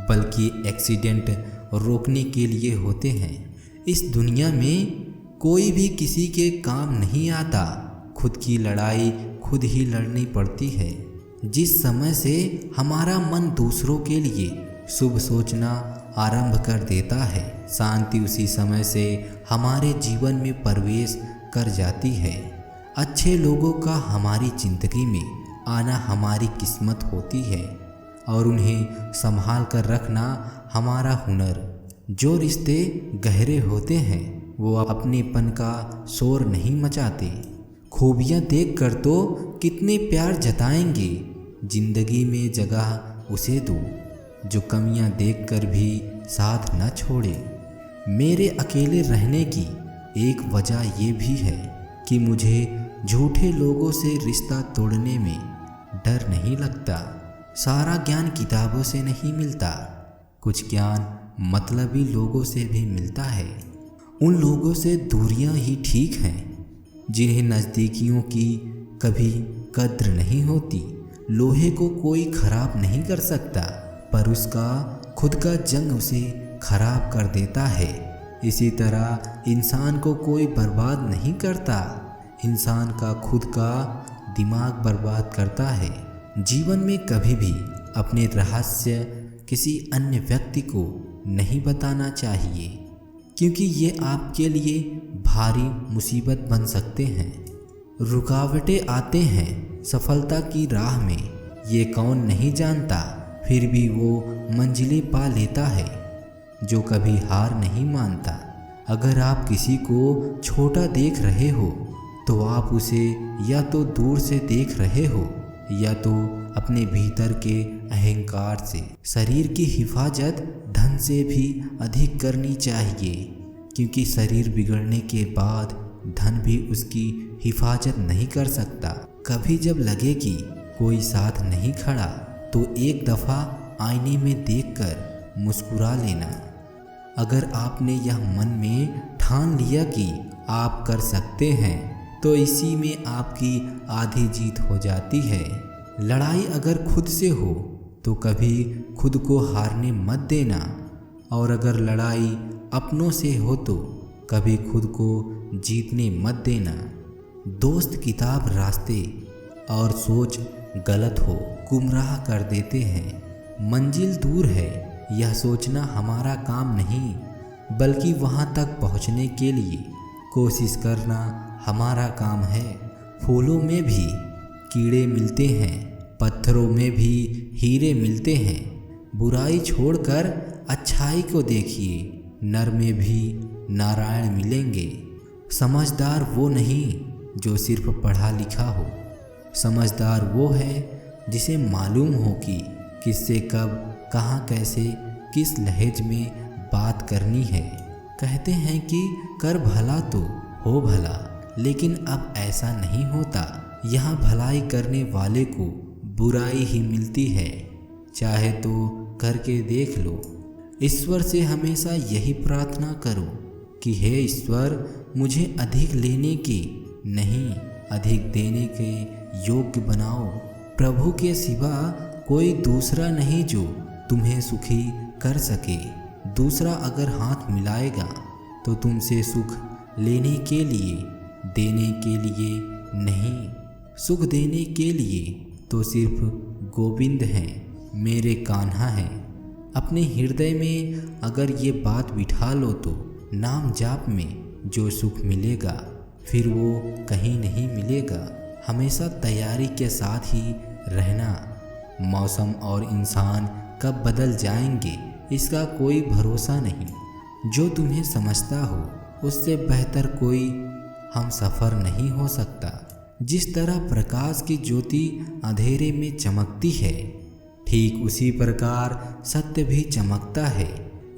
बल्कि एक्सीडेंट रोकने के लिए होते हैं। इस दुनिया में कोई भी किसी के काम नहीं आता। खुद की लड़ाई खुद ही लड़नी पड़ती है। जिस समय से हमारा मन दूसरों के लिए शुभ सोचना आरंभ कर देता है, शांति उसी समय से हमारे जीवन में प्रवेश कर जाती है। अच्छे लोगों का हमारी जिंदगी में आना हमारी किस्मत होती है और उन्हें संभाल कर रखना हमारा हुनर। जो रिश्ते गहरे होते हैं वो अपनेपन का शोर नहीं मचाते। खूबियाँ देखकर तो कितने प्यार जताएंगे, जिंदगी में जगह उसे दो जो कमियां देखकर भी साथ न छोड़े। मेरे अकेले रहने की एक वजह ये भी है कि मुझे झूठे लोगों से रिश्ता तोड़ने में डर नहीं लगता। सारा ज्ञान किताबों से नहीं मिलता, कुछ ज्ञान मतलबी लोगों से भी मिलता है। उन लोगों से दूरियां ही ठीक हैं जिन्हें नज़दीकियों की कभी कद्र नहीं होती। लोहे को कोई खराब नहीं कर सकता, पर उसका खुद का जंग उसे खराब कर देता है। इसी तरह इंसान को कोई बर्बाद नहीं करता, इंसान का खुद का दिमाग बर्बाद करता है। जीवन में कभी भी अपने रहस्य किसी अन्य व्यक्ति को नहीं बताना चाहिए, क्योंकि ये आपके लिए भारी मुसीबत बन सकते हैं। रुकावटें आते हैं सफलता की राह में, ये कौन नहीं जानता, फिर भी वो मंजिलें पा लेता है जो कभी हार नहीं मानता। अगर आप किसी को छोटा देख रहे हो तो आप उसे या तो दूर से देख रहे हो या तो अपने भीतर के अहंकार से। शरीर की हिफाजत धन से भी अधिक करनी चाहिए, क्योंकि शरीर बिगड़ने के बाद धन भी उसकी हिफाजत नहीं कर सकता। कभी जब लगे कि कोई साथ नहीं खड़ा तो एक दफ़ा आईने में देखकर मुस्कुरा लेना। अगर आपने यह मन में ठान लिया कि आप कर सकते हैं तो इसी में आपकी आधी जीत हो जाती है। लड़ाई अगर खुद से हो तो कभी खुद को हारने मत देना, और अगर लड़ाई अपनों से हो तो कभी खुद को जीतने मत देना। दोस्त किताब रास्ते और सोच गलत हो गुमराह कर देते हैं। मंजिल दूर है यह सोचना हमारा काम नहीं, बल्कि वहाँ तक पहुँचने के लिए कोशिश करना हमारा काम है। फूलों में भी कीड़े मिलते हैं, पत्थरों में भी हीरे मिलते हैं। बुराई छोड़कर अच्छाई को देखिए, नर में भी नारायण मिलेंगे। समझदार वो नहीं जो सिर्फ पढ़ा लिखा हो, समझदार वो है जिसे मालूम हो कि किससे कब, कहाँ, कैसे, किस लहज में बात करनी है। कहते हैं कि कर भला तो हो भला, लेकिन अब ऐसा नहीं होता। यहाँ भलाई करने वाले को बुराई ही मिलती है। चाहे तो करके देख लो। ईश्वर से हमेशा यही प्रार्थना करो कि हे ईश्वर, मुझे अधिक लेने के नहीं, अधिक देने के योग्य बनाओ। प्रभु के सिवा कोई दूसरा नहीं जो तुम्हें सुखी कर सके। दूसरा अगर हाथ मिलाएगा तो तुमसे सुख लेने के लिए, देने के लिए नहीं। सुख देने के लिए तो सिर्फ गोविंद हैं, मेरे कान्हा हैं। अपने हृदय में अगर ये बात बिठा लो तो नाम जाप में जो सुख मिलेगा फिर वो कहीं नहीं मिलेगा। हमेशा तैयारी के साथ ही रहना। मौसम और इंसान कब बदल जाएंगे इसका कोई भरोसा नहीं। जो तुम्हें समझता हो उससे बेहतर कोई हम सफ़र नहीं हो सकता। जिस तरह प्रकाश की ज्योति अंधेरे में चमकती है, ठीक उसी प्रकार सत्य भी चमकता है।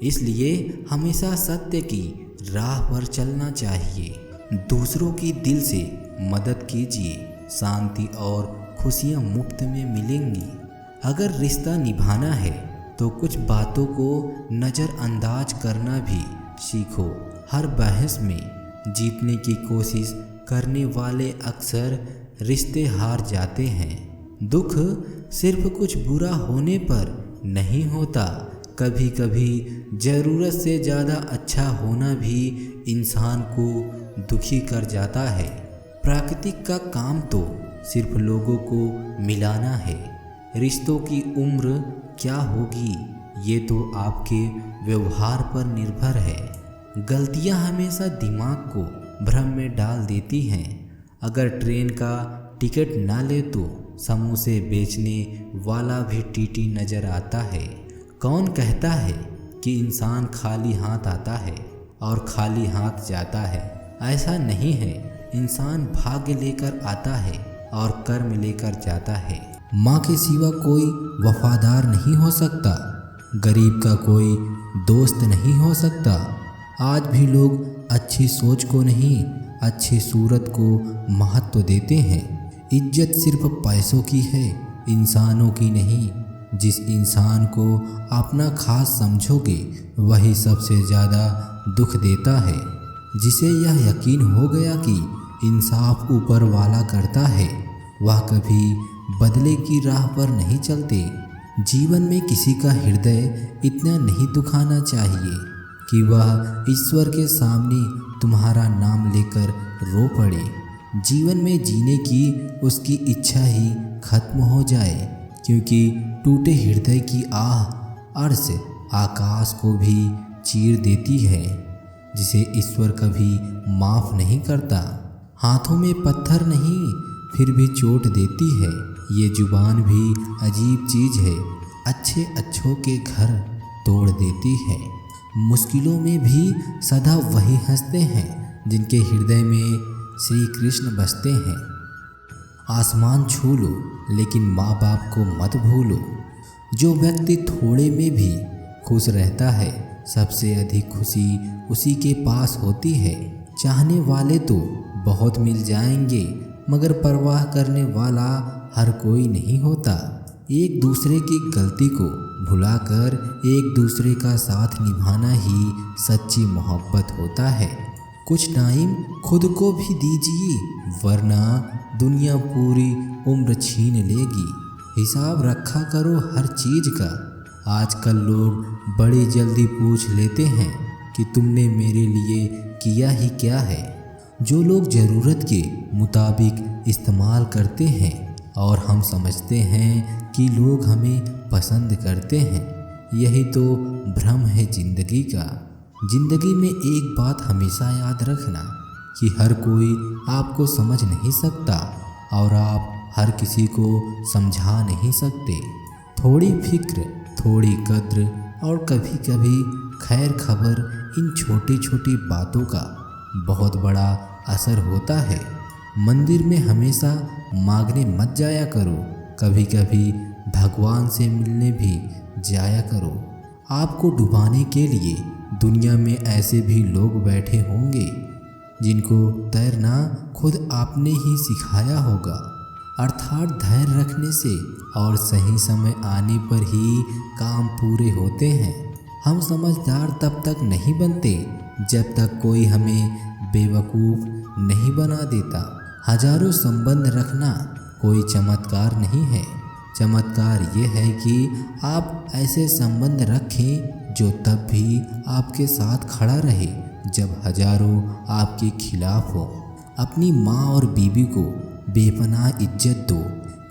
इसलिए हमेशा सत्य की राह पर चलना चाहिए। दूसरों की दिल से मदद कीजिए, शांति और खुशियाँ मुफ्त में मिलेंगी। अगर रिश्ता निभाना है तो कुछ बातों को नज़रअंदाज करना भी सीखो। हर बहस में जीतने की कोशिश करने वाले अक्सर रिश्ते हार जाते हैं। दुख सिर्फ कुछ बुरा होने पर नहीं होता, कभी कभी ज़रूरत से ज़्यादा अच्छा होना भी इंसान को दुखी कर जाता है। प्राकृतिक का काम तो सिर्फ लोगों को मिलाना है। रिश्तों की उम्र क्या होगी ये तो आपके व्यवहार पर निर्भर है। गलतियां हमेशा दिमाग को भ्रम में डाल देती हैं। अगर ट्रेन का टिकट ना ले तो समोसे बेचने वाला भी टीटी नज़र आता है। कौन कहता है कि इंसान खाली हाथ आता है और खाली हाथ जाता है? ऐसा नहीं है। इंसान भाग्य लेकर आता है और कर्म लेकर जाता है। माँ के सिवा कोई वफादार नहीं हो सकता, गरीब का कोई दोस्त नहीं हो सकता। आज भी लोग अच्छी सोच को नहीं, अच्छी सूरत को महत्व देते हैं। इज्जत सिर्फ पैसों की है, इंसानों की नहीं। जिस इंसान को अपना खास समझोगे वही सबसे ज़्यादा दुख देता है। जिसे यह यकीन हो गया कि इंसाफ ऊपर वाला करता है, वह कभी बदले की राह पर नहीं चलते। जीवन में किसी का हृदय इतना नहीं दुखाना चाहिए कि वह ईश्वर के सामने तुम्हारा नाम लेकर रो पड़े। जीवन में जीने की उसकी इच्छा ही खत्म हो जाए, क्योंकि टूटे हृदय की आह अर्श आकाश को भी चीर देती है। जिसे ईश्वर कभी माफ़ नहीं करता। हाथों में पत्थर नहीं फिर भी चोट देती है। ये जुबान भी अजीब चीज़ है, अच्छे अच्छों के घर तोड़ देती है। मुश्किलों में भी सदा वही हंसते हैं जिनके हृदय में श्री कृष्ण बसते हैं। आसमान छू लो लेकिन माँ बाप को मत भूलो। जो व्यक्ति थोड़े में भी खुश रहता है, सबसे अधिक खुशी उसी के पास होती है। चाहने वाले तो बहुत मिल जाएंगे, मगर परवाह करने वाला हर कोई नहीं होता। एक दूसरे की गलती को भुलाकर एक दूसरे का साथ निभाना ही सच्ची मोहब्बत होता है। कुछ टाइम खुद को भी दीजिए, वरना दुनिया पूरी उम्र छीन लेगी। हिसाब रखा करो हर चीज़ का। आजकल लोग बड़ी जल्दी पूछ लेते हैं कि तुमने मेरे लिए किया ही क्या है। जो लोग ज़रूरत के मुताबिक इस्तेमाल करते हैं और हम समझते हैं कि लोग हमें पसंद करते हैं, यही तो भ्रम है ज़िंदगी का। ज़िंदगी में एक बात हमेशा याद रखना कि हर कोई आपको समझ नहीं सकता और आप हर किसी को समझा नहीं सकते। थोड़ी फिक्र, थोड़ी कद्र और कभी कभी खैर खबर, इन छोटी छोटी बातों का बहुत बड़ा असर होता है। मंदिर में हमेशा मांगने मत जाया करो, कभी कभी भगवान से मिलने भी जाया करो। आपको डुबाने के लिए दुनिया में ऐसे भी लोग बैठे होंगे जिनको तैरना खुद आपने ही सिखाया होगा। अर्थात धैर्य रखने से और सही समय आने पर ही काम पूरे होते हैं। हम समझदार तब तक नहीं बनते जब तक कोई हमें बेवकूफ़ नहीं बना देता। हजारों संबंध रखना कोई चमत्कार नहीं है। चमत्कार ये है कि आप ऐसे संबंध रखें जो तब भी आपके साथ खड़ा रहे जब हजारों आपके खिलाफ हो। अपनी माँ और बीवी को बेपनाह इज्जत दो,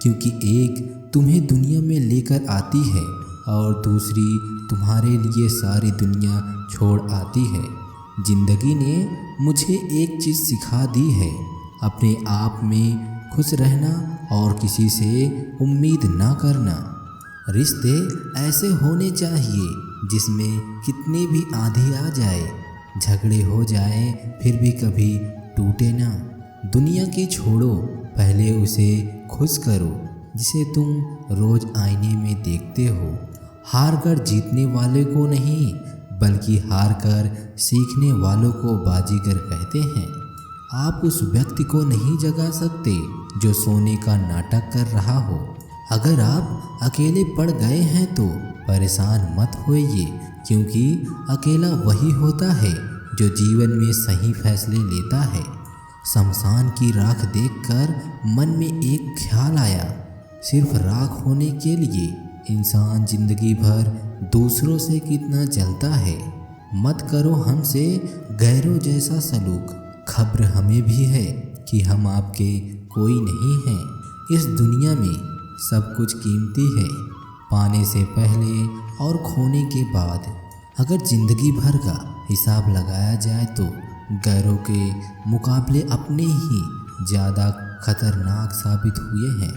क्योंकि एक तुम्हें दुनिया में लेकर आती है और दूसरी तुम्हारे लिए सारी दुनिया छोड़ आती है। जिंदगी ने मुझे एक चीज़ सिखा दी है, अपने आप में खुश रहना और किसी से उम्मीद ना करना। रिश्ते ऐसे होने चाहिए जिसमें कितनी भी आंधी आ जाए, झगड़े हो जाए, फिर भी कभी टूटे ना। दुनिया की छोड़ो, पहले उसे खुश करो जिसे तुम रोज़ आईने में देखते हो। हार कर जीतने वाले को नहीं, बल्कि हार कर सीखने वालों को बाजीगर कहते हैं। आप उस व्यक्ति को नहीं जगा सकते जो सोने का नाटक कर रहा हो। अगर आप अकेले पड़ गए हैं तो परेशान मत होइए, क्योंकि अकेला वही होता है जो जीवन में सही फैसले लेता है। शमशान की राख देखकर मन में एक ख्याल आया, सिर्फ राख होने के लिए इंसान जिंदगी भर दूसरों से कितना जलता है। मत करो हमसे गैरों जैसा सलूक, खबर हमें भी है कि हम आपके कोई नहीं हैं। इस दुनिया में सब कुछ कीमती है, पाने से पहले और खोने के बाद। अगर जिंदगी भर का हिसाब लगाया जाए तो गैरों के मुकाबले अपने ही ज़्यादा खतरनाक साबित हुए हैं।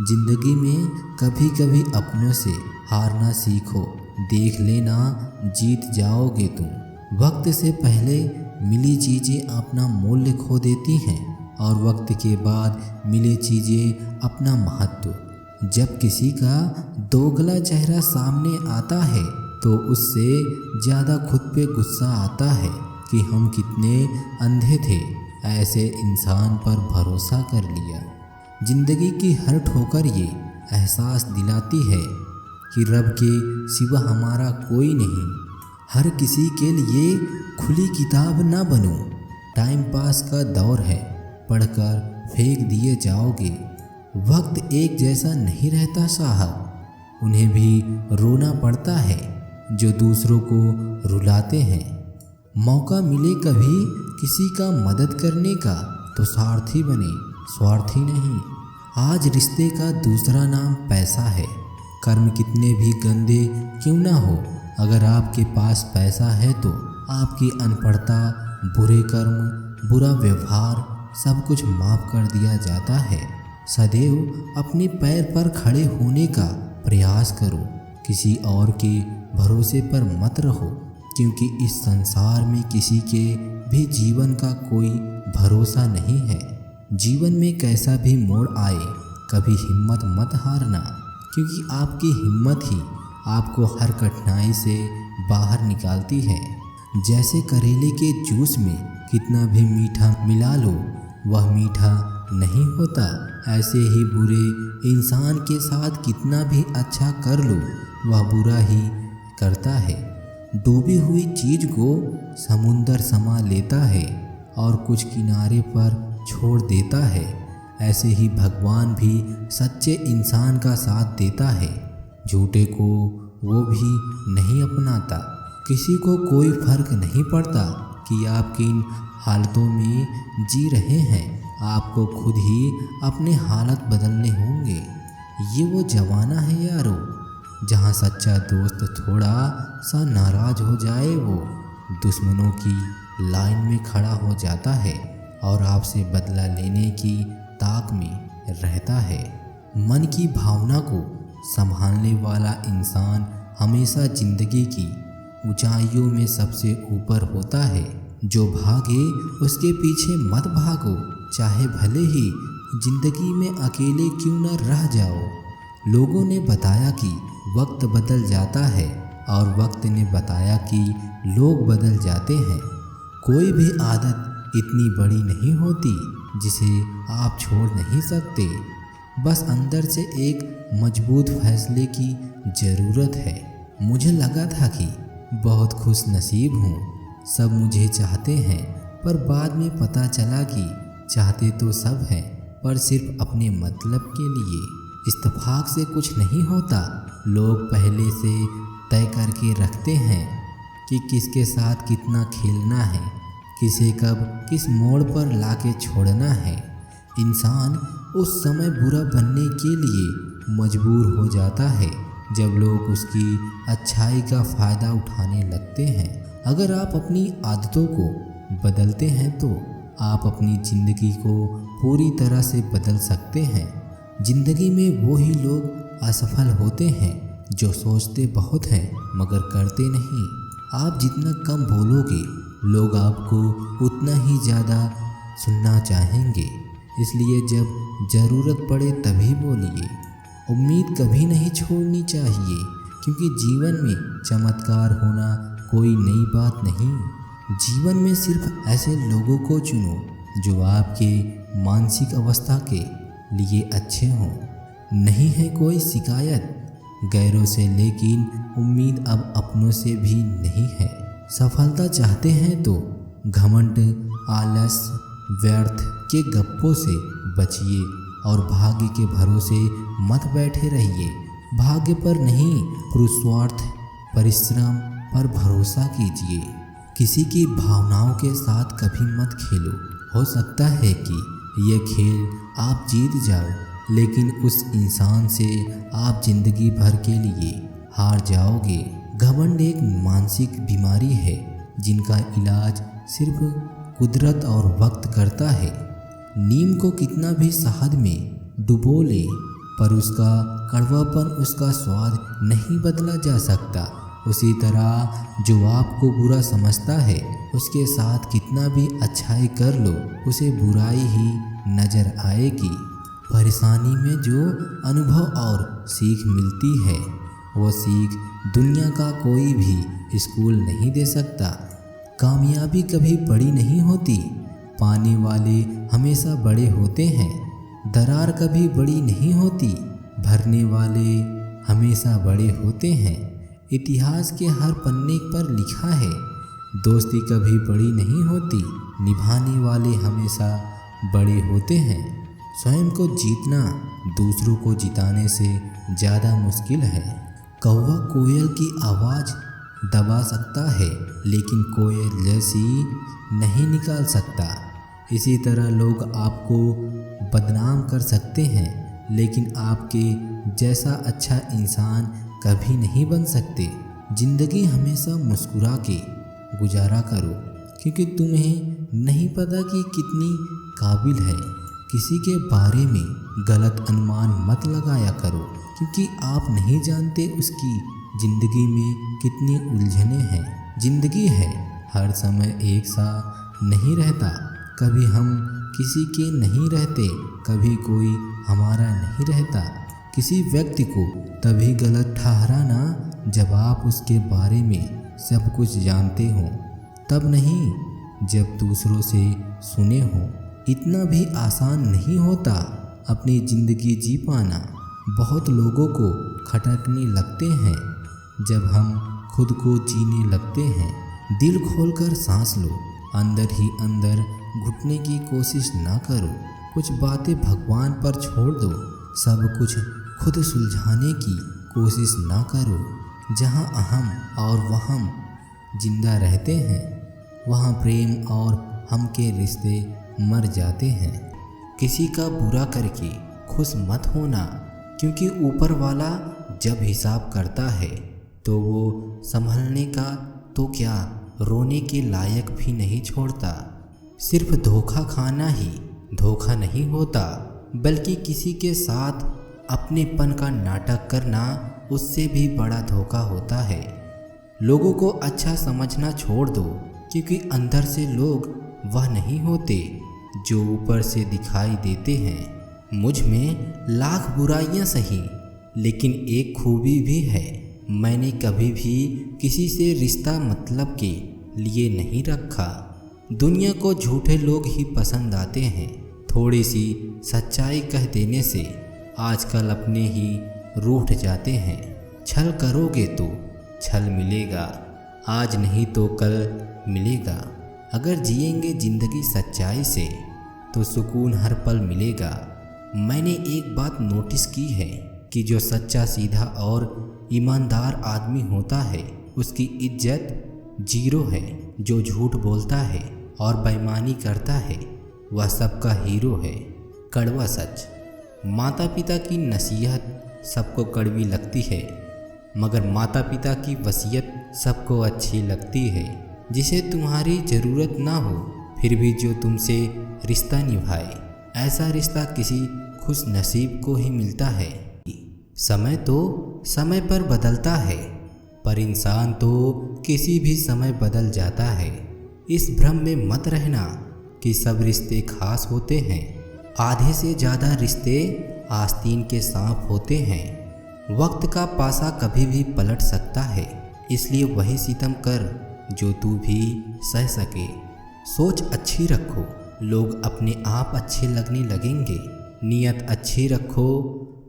जिंदगी में कभी कभी अपनों से हारना सीखो, देख लेना जीत जाओगे तुम। वक्त से पहले मिली चीज़ें अपना मूल्य खो देती हैं और वक्त के बाद मिली चीज़ें अपना महत्व। जब किसी का दोगला चेहरा सामने आता है तो उससे ज़्यादा खुद पे गुस्सा आता है कि हम कितने अंधे थे, ऐसे इंसान पर भरोसा कर लिया। जिंदगी की हर ठोकर ये एहसास दिलाती है कि रब के सिवा हमारा कोई नहीं। हर किसी के लिए खुली किताब ना बनो। टाइम पास का दौर है, पढ़कर फेंक दिए जाओगे। वक्त एक जैसा नहीं रहता साहब, उन्हें भी रोना पड़ता है जो दूसरों को रुलाते हैं। मौका मिले कभी किसी का मदद करने का तो सारथी बने, स्वार्थी नहीं। आज रिश्ते का दूसरा नाम पैसा है। कर्म कितने भी गंदे क्यों ना हो, अगर आपके पास पैसा है तो आपकी अनपढ़ता, बुरे कर्म, बुरा व्यवहार सब कुछ माफ़ कर दिया जाता है। सदैव अपने पैर पर खड़े होने का प्रयास करो, किसी और के भरोसे पर मत रहो, क्योंकि इस संसार में किसी के भी जीवन का कोई भरोसा नहीं है। जीवन में कैसा भी मोड़ आए, कभी हिम्मत मत हारना, क्योंकि आपकी हिम्मत ही आपको हर कठिनाई से बाहर निकालती है। जैसे करेले के जूस में कितना भी मीठा मिला लो वह मीठा नहीं होता, ऐसे ही बुरे इंसान के साथ कितना भी अच्छा कर लो वह बुरा ही करता है। डूबी हुई चीज़ को समुंदर समा लेता है और कुछ किनारे पर छोड़ देता है। ऐसे ही भगवान भी सच्चे इंसान का साथ देता है, झूठे को वो भी नहीं अपनाता। किसी को कोई फर्क नहीं पड़ता कि आप किन हालतों में जी रहे हैं, आपको खुद ही अपने हालत बदलने होंगे। ये वो ज़माना है यारो, जहाँ सच्चा दोस्त थोड़ा सा नाराज़ हो जाए वो दुश्मनों की लाइन में खड़ा हो जाता है और आपसे बदला लेने की ताक में रहता है। मन की भावना को संभालने वाला इंसान हमेशा जिंदगी की ऊंचाइयों में सबसे ऊपर होता है। जो भागे उसके पीछे मत भागो, चाहे भले ही जिंदगी में अकेले क्यों न रह जाओ। लोगों ने बताया कि वक्त बदल जाता है और वक्त ने बताया कि लोग बदल जाते हैं। कोई भी आदत इतनी बड़ी नहीं होती जिसे आप छोड़ नहीं सकते। बस अंदर से एक मजबूत फैसले की ज़रूरत है। मुझे लगा था कि बहुत खुश नसीब हूँ, सब मुझे चाहते हैं, पर बाद में पता चला कि चाहते तो सब हैं पर सिर्फ अपने मतलब के लिए। इत्तेफाक से कुछ नहीं होता। लोग पहले से तय करके रखते हैं कि किसके साथ कितना खेलना है, किसे कब किस मोड़ पर लाके छोड़ना है। इंसान उस समय बुरा बनने के लिए मजबूर हो जाता है जब लोग उसकी अच्छाई का फ़ायदा उठाने लगते हैं। अगर आप अपनी आदतों को बदलते हैं तो आप अपनी ज़िंदगी को पूरी तरह से बदल सकते हैं। ज़िंदगी में वो ही लोग असफल होते हैं जो सोचते बहुत हैं मगर करते नहीं। आप जितना कम बोलोगे लोग आपको उतना ही ज़्यादा सुनना चाहेंगे। इसलिए जब ज़रूरत पड़े तभी बोलिए। उम्मीद कभी नहीं छोड़नी चाहिए क्योंकि जीवन में चमत्कार होना कोई नई बात नहीं। जीवन में सिर्फ ऐसे लोगों को चुनो जो आपके मानसिक अवस्था के लिए अच्छे हों। नहीं है कोई शिकायत गैरों से, लेकिन उम्मीद अब अपनों से भी नहीं है। सफलता चाहते हैं तो घमंड, आलस, व्यर्थ के गप्पों से बचिए और भाग्य के भरोसे मत बैठे रहिए। भाग्य पर नहीं, पुरुषार्थ, परिश्रम पर भरोसा कीजिए। किसी की भावनाओं के साथ कभी मत खेलो। हो सकता है कि यह खेल आप जीत जाओ, लेकिन उस इंसान से आप जिंदगी भर के लिए हार जाओगे। घमंड एक मानसिक बीमारी है जिनका इलाज सिर्फ कुदरत और वक्त करता है। नीम को कितना भी शहद में डुबो ले पर उसका कड़वापन, उसका स्वाद नहीं बदला जा सकता। उसी तरह जो आपको बुरा समझता है उसके साथ कितना भी अच्छाई कर लो उसे बुराई ही नज़र आएगी। परेशानी में जो अनुभव और सीख मिलती है वो सीख दुनिया का कोई भी स्कूल नहीं दे सकता। कामयाबी कभी बड़ी नहीं होती, पाने वाले हमेशा बड़े होते हैं। दरार कभी बड़ी नहीं होती, भरने वाले हमेशा बड़े होते हैं। इतिहास के हर पन्ने पर लिखा है, दोस्ती कभी बड़ी नहीं होती, निभाने वाले हमेशा बड़े होते हैं। स्वयं को जीतना दूसरों को जिताने से ज़्यादा मुश्किल है। कौवा कोयल की आवाज़ दबा सकता है लेकिन कोयल जैसी नहीं निकाल सकता। इसी तरह लोग आपको बदनाम कर सकते हैं लेकिन आपके जैसा अच्छा इंसान कभी नहीं बन सकते। ज़िंदगी हमेशा मुस्कुरा के गुजारा करो क्योंकि तुम्हें नहीं पता कि कितनी काबिल है। किसी के बारे में गलत अनुमान मत लगाया करो क्योंकि आप नहीं जानते उसकी ज़िंदगी में कितनी उलझनें हैं। ज़िंदगी है, हर समय एक सा नहीं रहता। कभी हम किसी के नहीं रहते, कभी कोई हमारा नहीं रहता। किसी व्यक्ति को तभी गलत ठहराना जब आप उसके बारे में सब कुछ जानते हो, तब नहीं जब दूसरों से सुने हो। इतना भी आसान नहीं होता अपनी ज़िंदगी जी पाना। बहुत लोगों को खटकने लगते हैं जब हम खुद को जीने लगते हैं। दिल खोलकर सांस लो, अंदर ही अंदर घुटने की कोशिश ना करो। कुछ बातें भगवान पर छोड़ दो, सब कुछ खुद सुलझाने की कोशिश ना करो। जहाँ अहम और वहम जिंदा रहते हैं वहाँ प्रेम और हम के रिश्ते मर जाते हैं। किसी का बुरा करके खुश मत होना क्योंकि ऊपर वाला जब हिसाब करता है तो वो संभलने का तो क्या रोने के लायक भी नहीं छोड़ता। सिर्फ धोखा खाना ही धोखा नहीं होता, बल्कि किसी के साथ अपनेपन का नाटक करना उससे भी बड़ा धोखा होता है। लोगों को अच्छा समझना छोड़ दो क्योंकि अंदर से लोग वह नहीं होते जो ऊपर से दिखाई देते हैं। मुझ में लाख बुराइयां सही, लेकिन एक खूबी भी है, मैंने कभी भी किसी से रिश्ता मतलब के लिए नहीं रखा। दुनिया को झूठे लोग ही पसंद आते हैं। थोड़ी सी सच्चाई कह देने से आजकल अपने ही रूठ जाते हैं। छल करोगे तो छल मिलेगा, आज नहीं तो कल मिलेगा। अगर जिएंगे जिंदगी सच्चाई से तो सुकून हर पल मिलेगा। मैंने एक बात नोटिस की है कि जो सच्चा, सीधा और ईमानदार आदमी होता है उसकी इज्जत जीरो है। जो झूठ बोलता है और बेईमानी करता है वह सबका हीरो है। कड़वा सच। माता पिता की नसीहत सबको कड़वी लगती है, मगर माता पिता की वसीयत सबको अच्छी लगती है। जिसे तुम्हारी ज़रूरत ना हो फिर भी जो तुमसे रिश्ता निभाए, ऐसा रिश्ता किसी खुश नसीब को ही मिलता है। समय तो समय पर बदलता है, पर इंसान तो किसी भी समय बदल जाता है। इस भ्रम में मत रहना कि सब रिश्ते खास होते हैं। आधे से ज़्यादा रिश्ते आस्तीन के सांप होते हैं। वक्त का पासा कभी भी पलट सकता है, इसलिए वही सितम कर जो तू भी सह सके। सोच अच्छी रखो, लोग अपने आप अच्छे लगने लगेंगे। नीयत अच्छी रखो,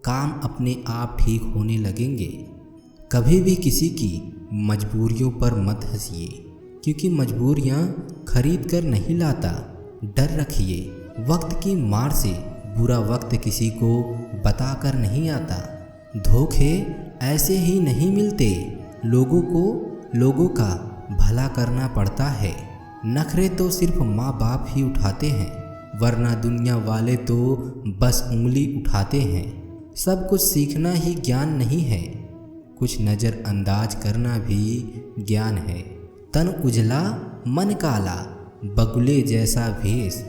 काम अपने आप ठीक होने लगेंगे। कभी भी किसी की मजबूरियों पर मत हंसिए, क्योंकि मजबूरियाँ खरीद कर नहीं लाता। डर रखिए, वक्त की मार से बुरा वक्त किसी को बता कर नहीं आता। धोखे ऐसे ही नहीं मिलते, लोगों का भला करना पड़ता है। नखरे तो सिर्फ माँ बाप ही उठाते हैं, वरना दुनिया वाले तो बस उंगली उठाते हैं। सब कुछ सीखना ही ज्ञान नहीं है, कुछ नज़रअंदाज करना भी ज्ञान है। तन उजला मन काला, बगुले जैसा भेष,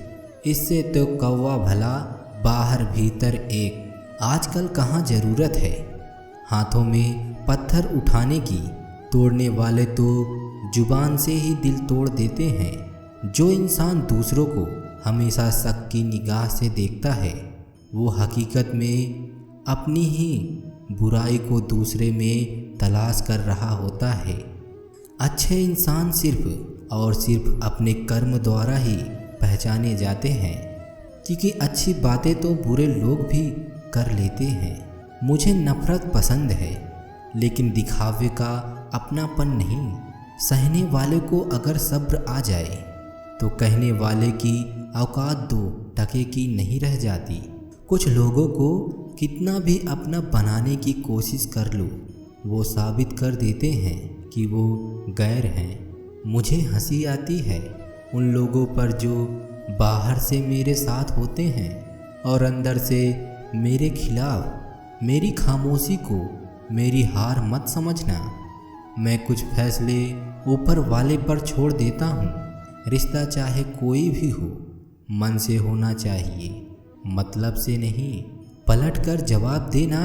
इससे तो कौवा भला बाहर भीतर एक। आजकल कहाँ ज़रूरत है हाथों में पत्थर उठाने की, तोड़ने वाले तो जुबान से ही दिल तोड़ देते हैं। जो इंसान दूसरों को हमेशा शक की निगाह से देखता है, वो हकीकत में अपनी ही बुराई को दूसरे में तलाश कर रहा होता है। अच्छे इंसान सिर्फ और सिर्फ अपने कर्म द्वारा ही पहचाने जाते हैं, क्योंकि अच्छी बातें तो बुरे लोग भी कर लेते हैं। मुझे नफ़रत पसंद है, लेकिन दिखावे का अपनापन नहीं। सहने वाले को अगर सब्र आ जाए तो कहने वाले की औकात 2 टके की नहीं रह जाती। कुछ लोगों को कितना भी अपना बनाने की कोशिश कर लो, वो साबित कर देते हैं कि वो गैर हैं। मुझे हंसी आती है उन लोगों पर जो बाहर से मेरे साथ होते हैं और अंदर से मेरे खिलाफ। मेरी खामोशी को मेरी हार मत समझना। मैं कुछ फैसले ऊपर वाले पर छोड़ देता हूँ। रिश्ता चाहे कोई भी हो, मन से होना चाहिए, मतलब से नहीं। पलट कर जवाब देना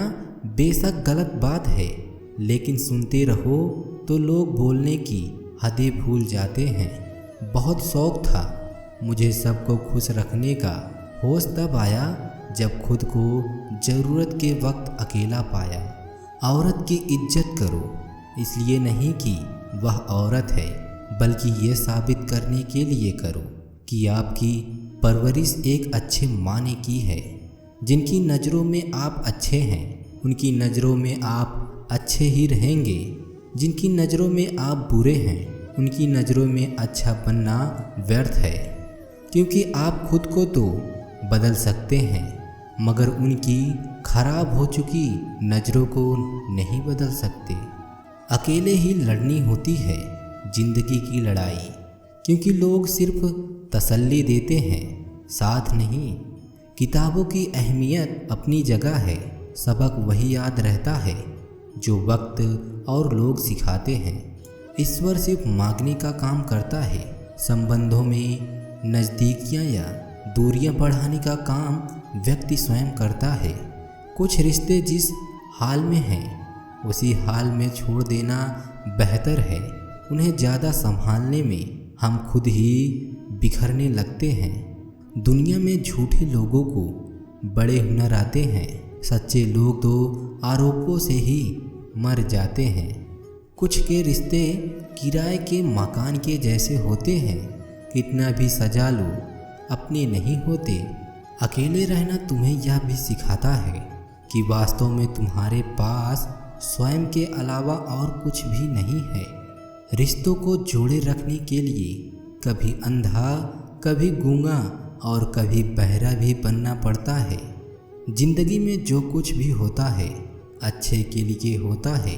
बेशक गलत बात है, लेकिन सुनते रहो तो लोग बोलने की हदें भूल जाते हैं। बहुत शौक था मुझे सबको खुश रखने का, होश तब आया जब खुद को ज़रूरत के वक्त अकेला पाया। औरत की इज्जत करो, इसलिए नहीं कि वह औरत है, बल्कि ये साबित करने के लिए करो कि आपकी परवरिश एक अच्छे माँ ने की है। जिनकी नज़रों में आप अच्छे हैं, उनकी नज़रों में आप अच्छे ही रहेंगे। जिनकी नज़रों में आप बुरे हैं, उनकी नज़रों में अच्छा बनना व्यर्थ है, क्योंकि आप खुद को तो बदल सकते हैं, मगर उनकी खराब हो चुकी नज़रों को नहीं बदल सकते। अकेले ही लड़नी होती है जिंदगी की लड़ाई, क्योंकि लोग सिर्फ तसल्ली देते हैं, साथ नहीं। किताबों की अहमियत अपनी जगह है, सबक वही याद रहता है जो वक्त और लोग सिखाते हैं। ईश्वर सिर्फ मांगने का काम करता है, संबंधों में नज़दीकियाँ या दूरियाँ बढ़ाने का काम व्यक्ति स्वयं करता है। कुछ रिश्ते जिस हाल में हैं उसी हाल में छोड़ देना बेहतर है। उन्हें ज़्यादा संभालने में हम खुद ही बिखरने लगते हैं। दुनिया में झूठे लोगों को बड़े हुनर आते हैं, सच्चे लोग तो आरोपों से ही मर जाते हैं। कुछ के रिश्ते किराए के मकान के जैसे होते हैं, कितना भी सजा लो अपने नहीं होते। अकेले रहना तुम्हें यह भी सिखाता है कि वास्तव में तुम्हारे पास स्वयं के अलावा और कुछ भी नहीं है। रिश्तों को जोड़े रखने के लिए कभी अंधा, कभी गूंगा और कभी बहरा भी बनना पड़ता है। जिंदगी में जो कुछ भी होता है अच्छे के लिए होता है।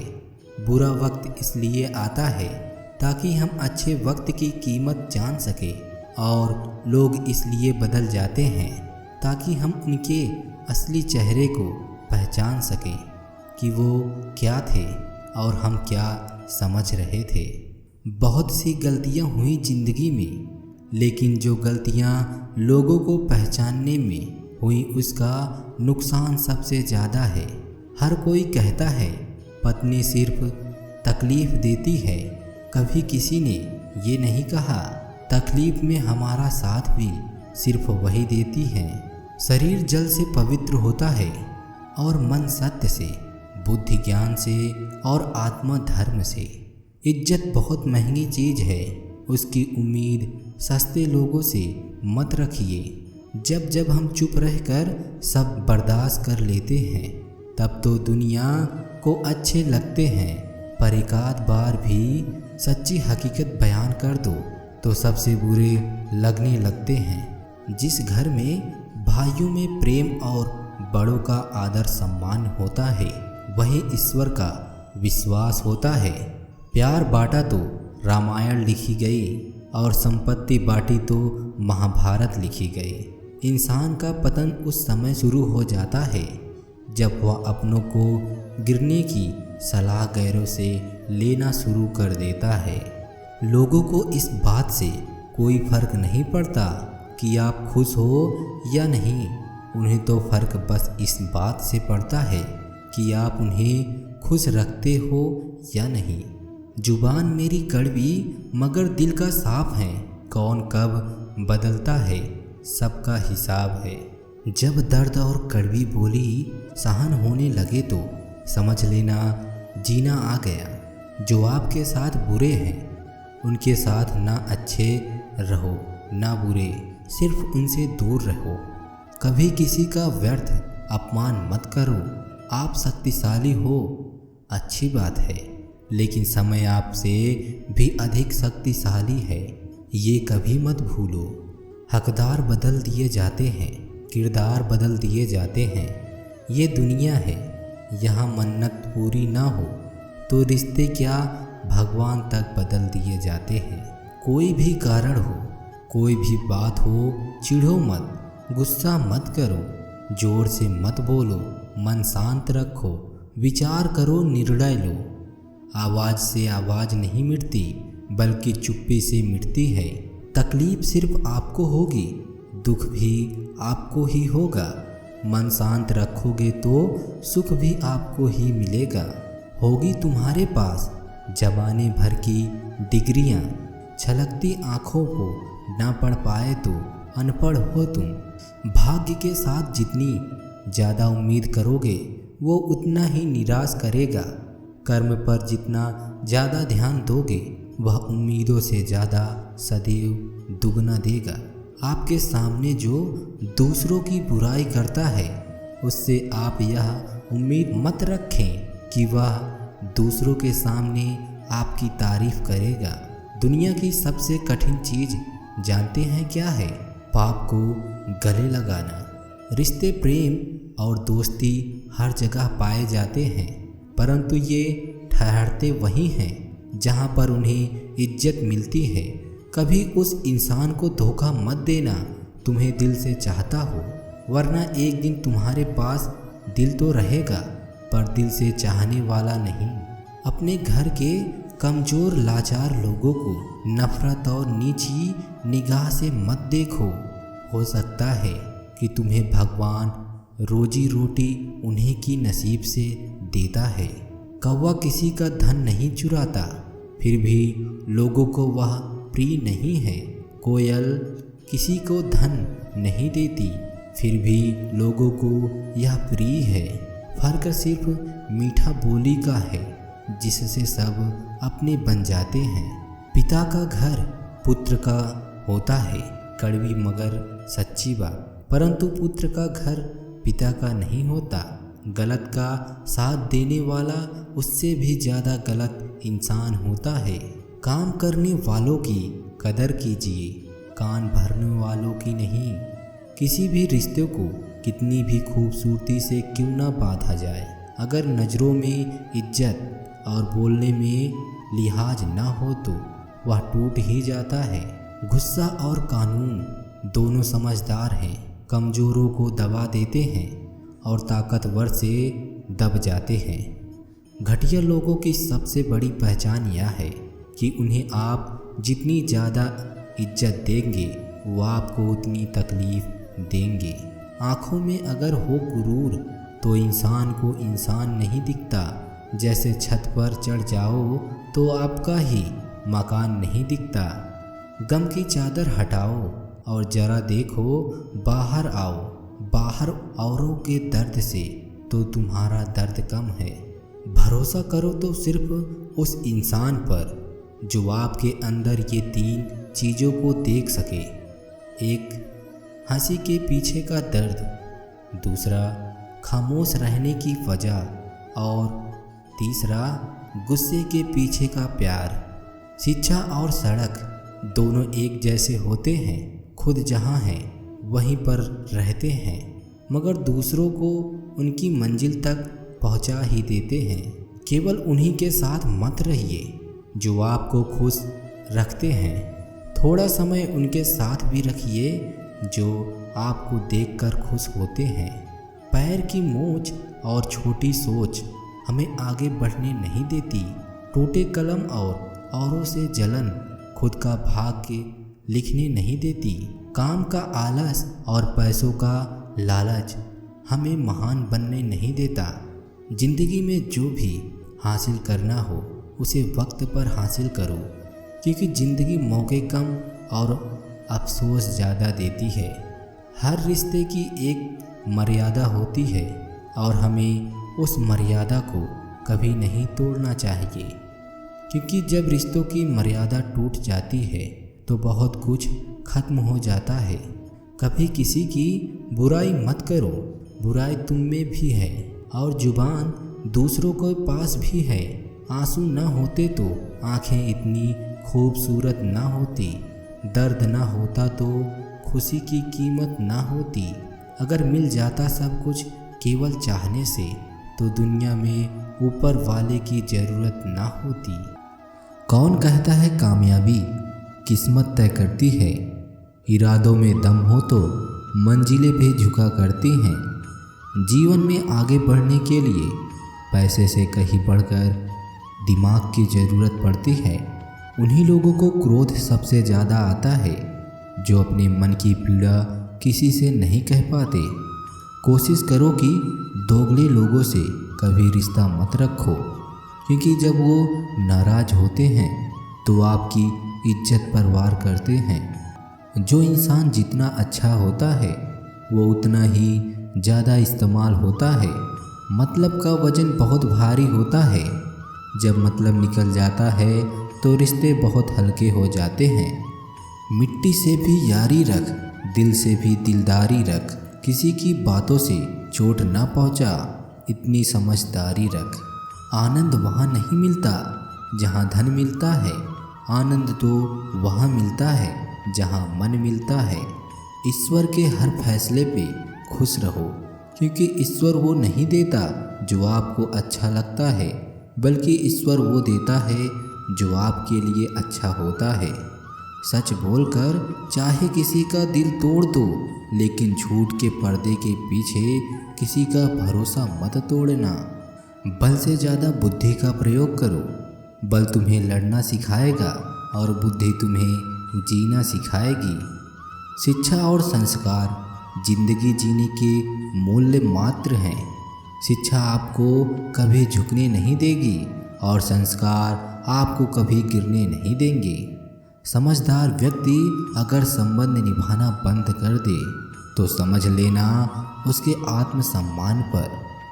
बुरा वक्त इसलिए आता है ताकि हम अच्छे वक्त की कीमत जान सके, और लोग इसलिए बदल जाते हैं ताकि हम उनके असली चेहरे को पहचान सकें कि वो क्या थे और हम क्या समझ रहे थे। बहुत सी गलतियां हुई ज़िंदगी में, लेकिन जो गलतियां लोगों को पहचानने में हुई उसका नुकसान सबसे ज़्यादा है। हर कोई कहता है पत्नी सिर्फ तकलीफ़ देती है, कभी किसी ने ये नहीं कहा तकलीफ़ में हमारा साथ भी सिर्फ वही देती है। शरीर जल से पवित्र होता है और मन सत्य से, बुद्धि ज्ञान से और आत्मा धर्म से। इज्जत बहुत महंगी चीज़ है, उसकी उम्मीद सस्ते लोगों से मत रखिए। जब जब हम चुप रहकर सब बर्दाश्त कर लेते हैं तब तो दुनिया को अच्छे लगते हैं, पर एक आध बार भी सच्ची हकीकत बयान कर दो तो सबसे बुरे लगने लगते हैं। जिस घर में भाइयों में प्रेम और बड़ों का आदर सम्मान होता है वही ईश्वर का विश्वास होता है। प्यार बांटा तो रामायण लिखी गई और संपत्ति बांटी तो महाभारत लिखी गई। इंसान का पतन उस समय शुरू हो जाता है जब वह अपनों को गिरने की सलाह गैरों से लेना शुरू कर देता है। लोगों को इस बात से कोई फर्क नहीं पड़ता कि आप खुश हो या नहीं, उन्हें तो फर्क बस इस बात से पड़ता है कि आप उन्हें खुश रखते हो या नहीं। जुबान मेरी कड़वी मगर दिल का साफ है, कौन कब बदलता है सबका हिसाब है। जब दर्द और कड़वी बोली सहन होने लगे तो समझ लेना जीना आ गया। जो आपके साथ बुरे हैं उनके साथ ना अच्छे रहो ना बुरे, सिर्फ उनसे दूर रहो। कभी किसी का व्यर्थ अपमान मत करो। आप शक्तिशाली हो अच्छी बात है, लेकिन समय आपसे भी अधिक शक्तिशाली है, ये कभी मत भूलो। हकदार बदल दिए जाते हैं, किरदार बदल दिए जाते हैं। ये दुनिया है, यहाँ मन्नत पूरी ना हो तो रिश्ते क्या भगवान तक बदल दिए जाते हैं। कोई भी कारण हो, कोई भी बात हो, चिढ़ो मत, गुस्सा मत करो, जोर से मत बोलो, मन शांत रखो, विचार करो, निर्णय लो। आवाज़ से आवाज़ नहीं मिटती बल्कि चुप्पी से मिटती है। तकलीफ सिर्फ आपको होगी, दुख भी आपको ही होगा। मन शांत रखोगे तो सुख भी आपको ही मिलेगा। होगी तुम्हारे पास जमाने भर की डिग्रियां, छलकती आँखों को ना पढ़ पाए तो अनपढ़ हो तुम। भाग्य के साथ जितनी ज़्यादा उम्मीद करोगे वो उतना ही निराश करेगा। कर्म पर जितना ज़्यादा ध्यान दोगे वह उम्मीदों से ज़्यादा सदैव दुगना देगा। आपके सामने जो दूसरों की बुराई करता है उससे आप यह उम्मीद मत रखें कि वह दूसरों के सामने आपकी तारीफ करेगा। दुनिया की सबसे कठिन चीज़ जानते हैं क्या है? पाप को गले लगाना। रिश्ते, प्रेम और दोस्ती हर जगह पाए जाते हैं, परंतु ये ठहरते वहीं हैं जहाँ पर उन्हें इज्जत मिलती है। कभी उस इंसान को धोखा मत देना तुम्हें दिल से चाहता हो, वरना एक दिन तुम्हारे पास दिल तो रहेगा पर दिल से चाहने वाला नहीं। अपने घर के कमज़ोर लाचार लोगों को नफ़रत और नीची निगाह से मत देखो। हो सकता है कि तुम्हें भगवान रोजी रोटी उन्हीं की नसीब से देता है। कौवा किसी का धन नहीं चुराता, फिर भी लोगों को वह प्रिय नहीं है। कोयल किसी को धन नहीं देती, फिर भी लोगों को यह प्रिय है। फर्क सिर्फ मीठा बोली का है, जिससे सब अपने बन जाते हैं। पिता का घर पुत्र का होता है, कड़वी मगर सच्ची बात, परंतु पुत्र का घर पिता का नहीं होता। गलत का साथ देने वाला उससे भी ज़्यादा गलत इंसान होता है। काम करने वालों की कदर कीजिए, कान भरने वालों की नहीं। किसी भी रिश्ते को कितनी भी खूबसूरती से क्यों ना बांधा जाए, अगर नज़रों में इज्जत और बोलने में लिहाज ना हो तो वह टूट ही जाता है। गुस्सा और कानून दोनों समझदार हैं, कमज़ोरों को दबा देते हैं और ताकतवर से दब जाते हैं। घटिया लोगों की सबसे बड़ी पहचान यह है कि उन्हें आप जितनी ज़्यादा इज्जत देंगे वो आपको उतनी तकलीफ़ देंगे। आँखों में अगर हो गुरूर तो इंसान को इंसान नहीं दिखता। जैसे छत पर चढ़ जाओ तो आपका ही मकान नहीं दिखता। गम की चादर हटाओ और जरा देखो बाहर आओ। बाहर औरों के दर्द से तो तुम्हारा दर्द कम है। भरोसा करो तो सिर्फ उस इंसान पर जो आपके अंदर ये 3 चीज़ों को देख सके। एक, हंसी के पीछे का दर्द। दूसरा, खामोश रहने की वजह। और तीसरा, गुस्से के पीछे का प्यार। शिक्षा और सड़क दोनों एक जैसे होते हैं। खुद जहाँ हैं वहीं पर रहते हैं, मगर दूसरों को उनकी मंजिल तक पहुँचा ही देते हैं। केवल उन्हीं के साथ मत रहिए जो आपको खुश रखते हैं। थोड़ा समय उनके साथ भी रखिए जो आपको देखकर खुश होते हैं। पैर की मोच और छोटी सोच हमें आगे बढ़ने नहीं देती। टूटे कलम और औरों से जलन खुद का भाग्य लिखने नहीं देती। काम का आलस और पैसों का लालच हमें महान बनने नहीं देता। जिंदगी में जो भी हासिल करना हो उसे वक्त पर हासिल करो, क्योंकि ज़िंदगी मौके कम और अफसोस ज़्यादा देती है। हर रिश्ते की एक मर्यादा होती है और हमें उस मर्यादा को कभी नहीं तोड़ना चाहिए, क्योंकि जब रिश्तों की मर्यादा टूट जाती है तो बहुत कुछ खत्म हो जाता है। कभी किसी की बुराई मत करो, बुराई तुम में भी है और जुबान दूसरों के पास भी है। आंसू न होते तो आंखें इतनी खूबसूरत ना होती। दर्द ना होता तो खुशी की कीमत ना होती। अगर मिल जाता सब कुछ केवल चाहने से तो दुनिया में ऊपर वाले की ज़रूरत ना होती। कौन कहता है कामयाबी किस्मत तय करती है? इरादों में दम हो तो मंजिलें भी झुका करती हैं। जीवन में आगे बढ़ने के लिए पैसे से कहीं बढ़कर दिमाग की ज़रूरत पड़ती है। उन्हीं लोगों को क्रोध सबसे ज़्यादा आता है जो अपने मन की पीड़ा किसी से नहीं कह पाते। कोशिश करो कि दोगले लोगों से कभी रिश्ता मत रखो, क्योंकि जब वो नाराज़ होते हैं तो आपकी इज्जत पर वार करते हैं। जो इंसान जितना अच्छा होता है वो उतना ही ज़्यादा इस्तेमाल होता है। मतलब का वजन बहुत भारी होता है, जब मतलब निकल जाता है तो रिश्ते बहुत हल्के हो जाते हैं। मिट्टी से भी यारी रख, दिल से भी दिलदारी रख। किसी की बातों से चोट ना पहुंचा, इतनी समझदारी रख। आनंद वहाँ नहीं मिलता जहाँ धन मिलता है, आनंद तो वहाँ मिलता है जहाँ मन मिलता है। ईश्वर के हर फैसले पे खुश रहो, क्योंकि ईश्वर वो नहीं देता जो आपको अच्छा लगता है, बल्कि ईश्वर वो देता है जो आपके लिए अच्छा होता है। सच बोलकर चाहे किसी का दिल तोड़ दो, लेकिन झूठ के पर्दे के पीछे किसी का भरोसा मत तोड़ना। बल से ज़्यादा बुद्धि का प्रयोग करो। बल तुम्हें लड़ना सिखाएगा और बुद्धि तुम्हें जीना सिखाएगी। शिक्षा और संस्कार जिंदगी जीने के मूल्य मात्र हैं। शिक्षा आपको कभी झुकने नहीं देगी और संस्कार आपको कभी गिरने नहीं देंगे। समझदार व्यक्ति अगर संबंध निभाना बंद कर दे तो समझ लेना उसके आत्मसम्मान पर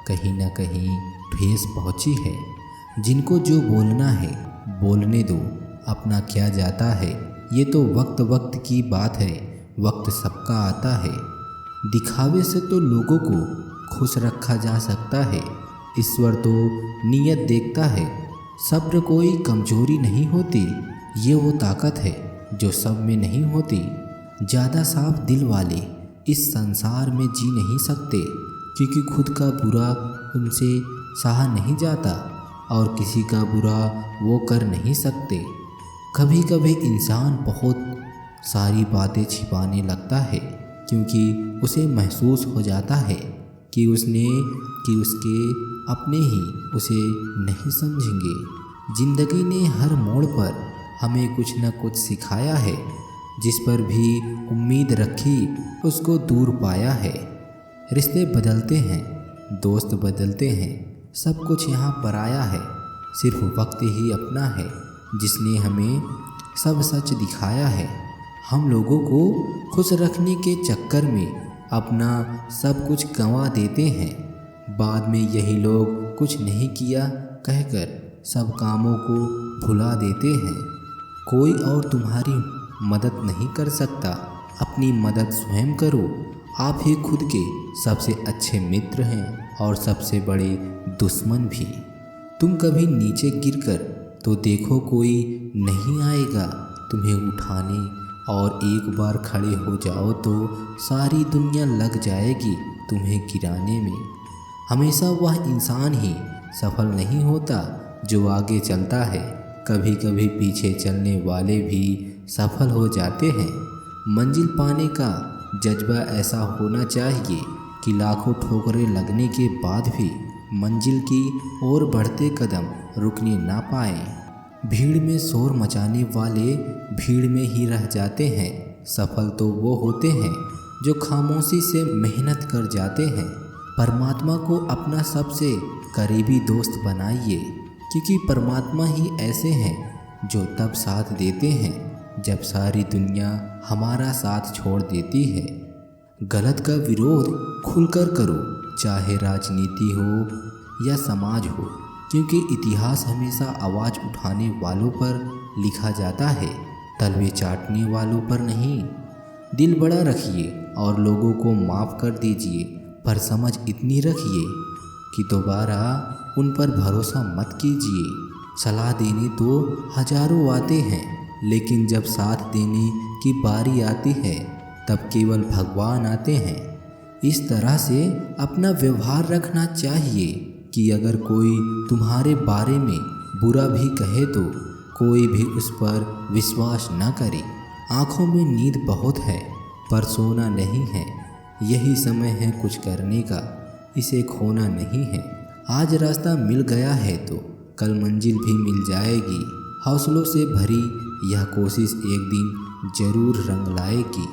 कहीं ना कहीं ठेस पहुंची है। जिनको जो बोलना है बोलने दो, अपना क्या जाता है, ये तो वक्त वक्त की बात है, वक्त सबका आता है। दिखावे से तो लोगों को खुश रखा जा सकता है, ईश्वर तो नीयत देखता है। सब्र कोई कमजोरी नहीं होती, ये वो ताकत है जो सब में नहीं होती। ज़्यादा साफ दिल वाले इस संसार में जी नहीं सकते, क्योंकि खुद का बुरा उनसे सहा नहीं जाता और किसी का बुरा वो कर नहीं सकते। कभी कभी इंसान बहुत सारी बातें छिपाने लगता है, क्योंकि उसे महसूस हो जाता है कि उसके अपने ही उसे नहीं समझेंगे। जिंदगी ने हर मोड़ पर हमें कुछ न कुछ सिखाया है, जिस पर भी उम्मीद रखी उसको दूर पाया है। रिश्ते बदलते हैं, दोस्त बदलते हैं, सब कुछ यहाँ पर आया है। सिर्फ वक्त ही अपना है जिसने हमें सब सच दिखाया है। हम लोगों को खुश रखने के चक्कर में अपना सब कुछ गंवा देते हैं। बाद में यही लोग कुछ नहीं किया कहकर सब कामों को भुला देते हैं। कोई और तुम्हारी मदद नहीं कर सकता, अपनी मदद स्वयं करो। आप ही खुद के सबसे अच्छे मित्र हैं और सबसे बड़े दुश्मन भी। तुम कभी नीचे गिरकर तो देखो, कोई नहीं आएगा तुम्हें उठाने, और एक बार खड़े हो जाओ तो सारी दुनिया लग जाएगी तुम्हें गिराने में। हमेशा वह इंसान ही सफल नहीं होता जो आगे चलता है, कभी कभी पीछे चलने वाले भी सफल हो जाते हैं। मंजिल पाने का जज्बा ऐसा होना चाहिए कि लाखों ठोकरें लगने के बाद भी मंजिल की ओर बढ़ते कदम रुकने ना पाएं। भीड़ में शोर मचाने वाले भीड़ में ही रह जाते हैं। सफल तो वो होते हैं जो खामोशी से मेहनत कर जाते हैं। परमात्मा को अपना सबसे करीबी दोस्त बनाइए, क्योंकि परमात्मा ही ऐसे हैं जो तब साथ देते हैं जब सारी दुनिया हमारा साथ छोड़ देती है। गलत का विरोध खुलकर करो, चाहे राजनीति हो या समाज हो, क्योंकि इतिहास हमेशा आवाज़ उठाने वालों पर लिखा जाता है, तलवे चाटने वालों पर नहीं। दिल बड़ा रखिए और लोगों को माफ़ कर दीजिए, पर समझ इतनी रखिए कि दोबारा उन पर भरोसा मत कीजिए। सलाह देने तो हजारों आते हैं, लेकिन जब साथ देने की बारी आती है तब केवल भगवान आते हैं। इस तरह से अपना व्यवहार रखना चाहिए कि अगर कोई तुम्हारे बारे में बुरा भी कहे तो कोई भी उस पर विश्वास न करे। आँखों में नींद बहुत है पर सोना नहीं है, यही समय है कुछ करने का, इसे खोना नहीं है। आज रास्ता मिल गया है तो कल मंजिल भी मिल जाएगी। हौसलों से भरी यह कोशिश एक दिन जरूर रंग लाएगी।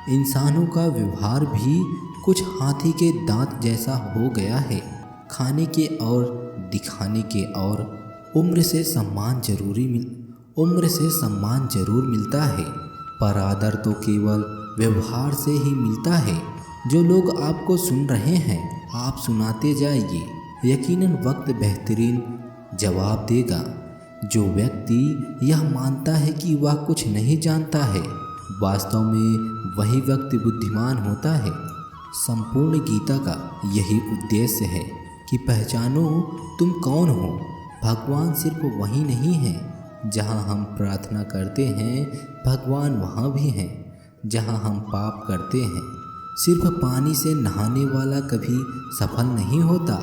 इंसानों का व्यवहार भी कुछ हाथी के दांत जैसा हो गया है, खाने के और दिखाने के और। उम्र से सम्मान जरूर मिलता है, पर आदर तो केवल व्यवहार से ही मिलता है। जो लोग आपको सुन रहे हैं आप सुनाते जाइए, यकीनन वक्त बेहतरीन जवाब देगा। जो व्यक्ति यह मानता है कि वह कुछ नहीं जानता है, वास्तव में वही व्यक्ति बुद्धिमान होता है। संपूर्ण गीता का यही उद्देश्य है कि पहचानो तुम कौन हो। भगवान सिर्फ वही नहीं है जहाँ हम प्रार्थना करते हैं, भगवान वहाँ भी हैं जहाँ हम पाप करते हैं। सिर्फ पानी से नहाने वाला कभी सफल नहीं होता,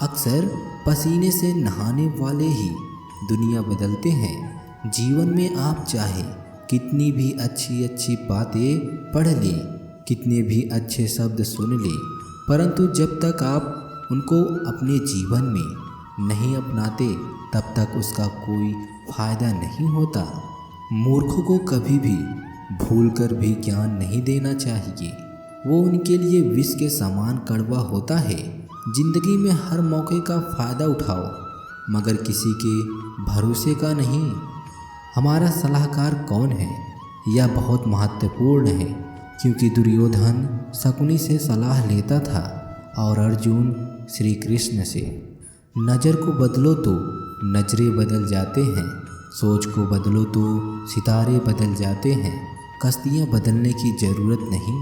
अक्सर पसीने से नहाने वाले ही दुनिया बदलते हैं। जीवन में आप चाहे कितनी भी अच्छी बातें पढ़ लें, कितने भी अच्छे शब्द सुन लें, परंतु जब तक आप उनको अपने जीवन में नहीं अपनाते तब तक उसका कोई फायदा नहीं होता। मूर्खों को कभी भी भूलकर भी ज्ञान नहीं देना चाहिए, वो उनके लिए विष के समान कड़वा होता है। जिंदगी में हर मौके का फ़ायदा उठाओ, मगर किसी के भरोसे का नहीं। हमारा सलाहकार कौन है? यह बहुत महत्वपूर्ण है, क्योंकि दुर्योधन शकुनी से सलाह लेता था और अर्जुन श्री कृष्ण से। नज़र को बदलो तो नजरें बदल जाते हैं, सोच को बदलो तो सितारे बदल जाते हैं। कश्तियाँ बदलने की ज़रूरत नहीं,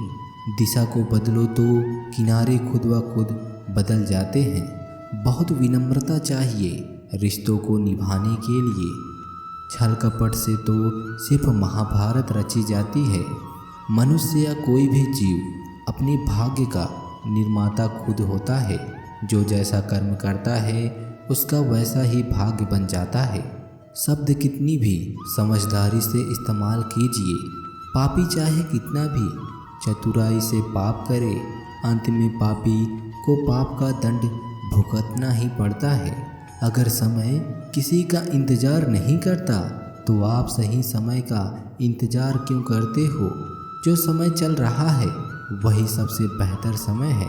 दिशा को बदलो तो किनारे खुद ब खुद बदल जाते हैं। बहुत विनम्रता चाहिए रिश्तों को निभाने के लिए। छल कपट से तो सिर्फ महाभारत रची जाती है। मनुष्य या कोई भी जीव अपने भाग्य का निर्माता खुद होता है। जो जैसा कर्म करता है उसका वैसा ही भाग्य बन जाता है। शब्द कितनी भी समझदारी से इस्तेमाल कीजिए, पापी चाहे कितना भी चतुराई से पाप करे, अंत में पापी को पाप का दंड भुगतना ही पड़ता है। अगर समय किसी का इंतज़ार नहीं करता तो आप सही समय का इंतज़ार क्यों करते हो? जो समय चल रहा है वही सबसे बेहतर समय है।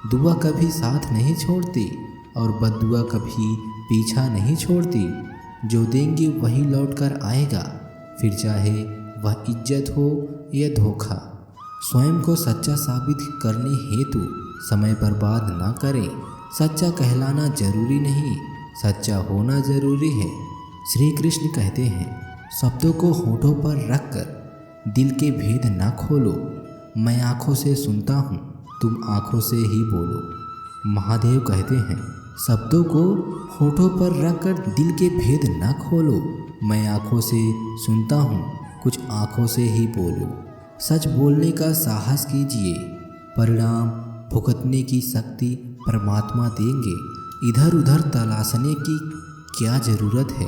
दुआ कभी साथ नहीं छोड़ती और बद्दुआ कभी पीछा नहीं छोड़ती। जो देंगे वही लौट कर आएगा, फिर चाहे वह इज्जत हो या धोखा। स्वयं को सच्चा साबित करने हेतु समय बर्बाद ना करें। सच्चा कहलाना जरूरी नहीं, सच्चा होना जरूरी है। श्री कृष्ण कहते हैं, शब्दों को होठों पर रखकर दिल के भेद ना खोलो। मैं आँखों से सुनता हूँ, तुम आँखों से ही बोलो। महादेव कहते हैं, शब्दों को होठों पर रखकर दिल के भेद ना खोलो। मैं आँखों से सुनता हूँ, कुछ आँखों से ही बोलो। सच बोलने का साहस कीजिए, परिणाम भुगतने की शक्ति परमात्मा देंगे। इधर उधर तलाशने की क्या ज़रूरत है?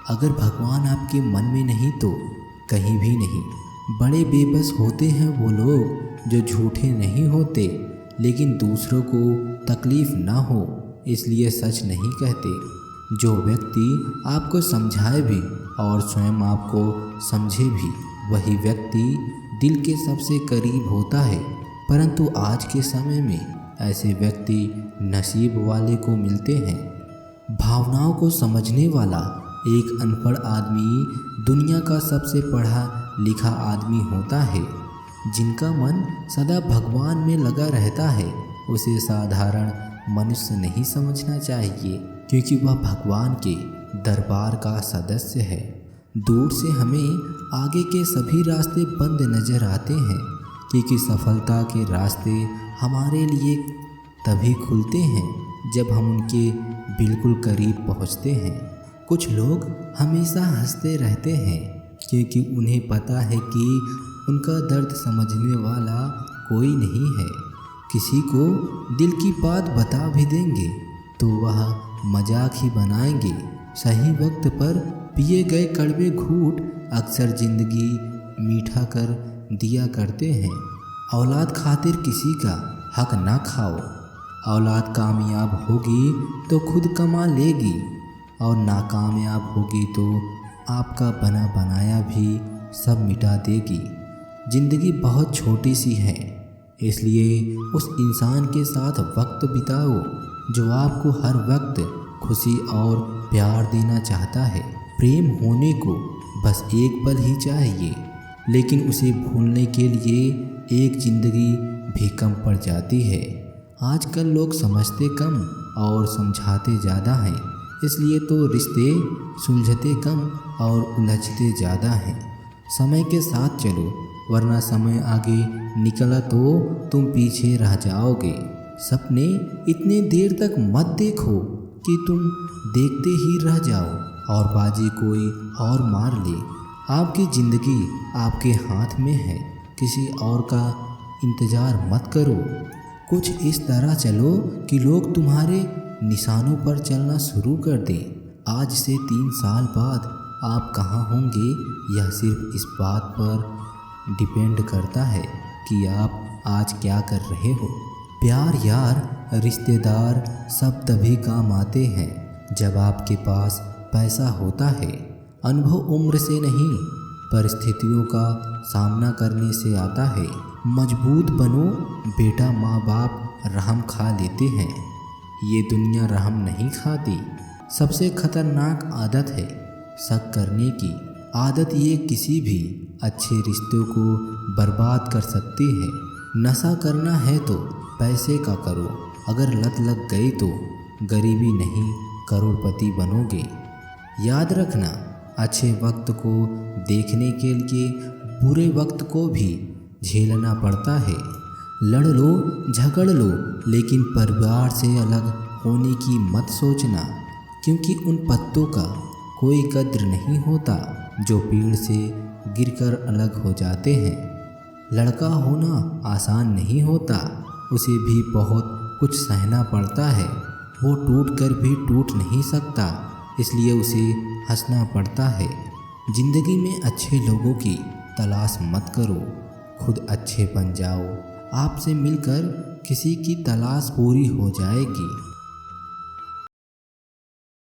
अगर भगवान आपके मन में नहीं तो कहीं भी नहीं। बड़े बेबस होते हैं वो लोग जो झूठे नहीं होते, लेकिन दूसरों को तकलीफ़ ना हो इसलिए सच नहीं कहते। जो व्यक्ति आपको समझाए भी और स्वयं आपको समझे भी, वही व्यक्ति दिल के सबसे करीब होता है। परंतु आज के समय में ऐसे व्यक्ति नसीब वाले को मिलते हैं। भावनाओं को समझने वाला एक अनपढ़ आदमी दुनिया का सबसे पढ़ा लिखा आदमी होता है। जिनका मन सदा भगवान में लगा रहता है उसे साधारण मनुष्य नहीं समझना चाहिए, क्योंकि वह भगवान के दरबार का सदस्य है। दूर से हमें आगे के सभी रास्ते बंद नजर आते हैं, क्योंकि सफलता के रास्ते हमारे लिए तभी खुलते हैं जब हम उनके बिल्कुल करीब पहुंचते हैं। कुछ लोग हमेशा हंसते रहते हैं क्योंकि उन्हें पता है कि उनका दर्द समझने वाला कोई नहीं है। किसी को दिल की बात बता भी देंगे तो वह मजाक ही बनाएंगे। सही वक्त पर पिए गए कड़वे घूंट अक्सर जिंदगी मीठा कर दिया करते हैं। औलाद खातिर किसी का हक ना खाओ। औलाद कामयाब होगी तो खुद कमा लेगी और नाकामयाब होगी तो आपका बना बनाया भी सब मिटा देगी। ज़िंदगी बहुत छोटी सी है, इसलिए उस इंसान के साथ वक्त बिताओ जो आपको हर वक्त खुशी और प्यार देना चाहता है। प्रेम होने को बस एक पल ही चाहिए, लेकिन उसे भूलने के लिए एक ज़िंदगी भी कम पड़ जाती है। आजकल लोग समझते कम और समझाते ज़्यादा हैं, इसलिए तो रिश्ते सुलझते कम और उलझते ज़्यादा हैं। समय के साथ चलो, वरना समय आगे निकला तो तुम पीछे रह जाओगे। सपने इतने देर तक मत देखो कि तुम देखते ही रह जाओ और बाजी कोई और मार ले। आपकी ज़िंदगी आपके हाथ में है, किसी और का इंतज़ार मत करो। कुछ इस तरह चलो कि लोग तुम्हारे निशानों पर चलना शुरू कर दें। आज से 3 साल बाद आप कहाँ होंगे यह सिर्फ इस बात पर डिपेंड करता है कि आप आज क्या कर रहे हो। प्यार, यार, रिश्तेदार सब तभी काम आते हैं जब आपके पास पैसा होता है। अनुभव उम्र से नहीं, परिस्थितियों का सामना करने से आता है। मजबूत बनो बेटा, माँ बाप रहम खा लेते हैं, ये दुनिया रहम नहीं खाती। सबसे खतरनाक आदत है शक करने की आदत ये किसी भी अच्छे रिश्ते को बर्बाद कर सकती है। नशा करना है तो पैसे का करो, अगर लत लग गई तो गरीबी नहीं करोड़पति बनोगे। याद रखना, अच्छे वक्त को देखने के लिए बुरे वक्त को भी झेलना पड़ता है। लड़ लो झगड़ लो, लेकिन परिवार से अलग होने की मत सोचना, क्योंकि उन पत्तों का कोई कद्र नहीं होता जो पेड़ से गिरकर अलग हो जाते हैं। लड़का होना आसान नहीं होता, उसे भी बहुत कुछ सहना पड़ता है। वो टूट कर भी टूट नहीं सकता, इसलिए उसे हंसना पड़ता है। जिंदगी में अच्छे लोगों की तलाश मत करो, खुद अच्छे बन जाओ। आपसे मिलकर किसी की तलाश पूरी हो जाएगी।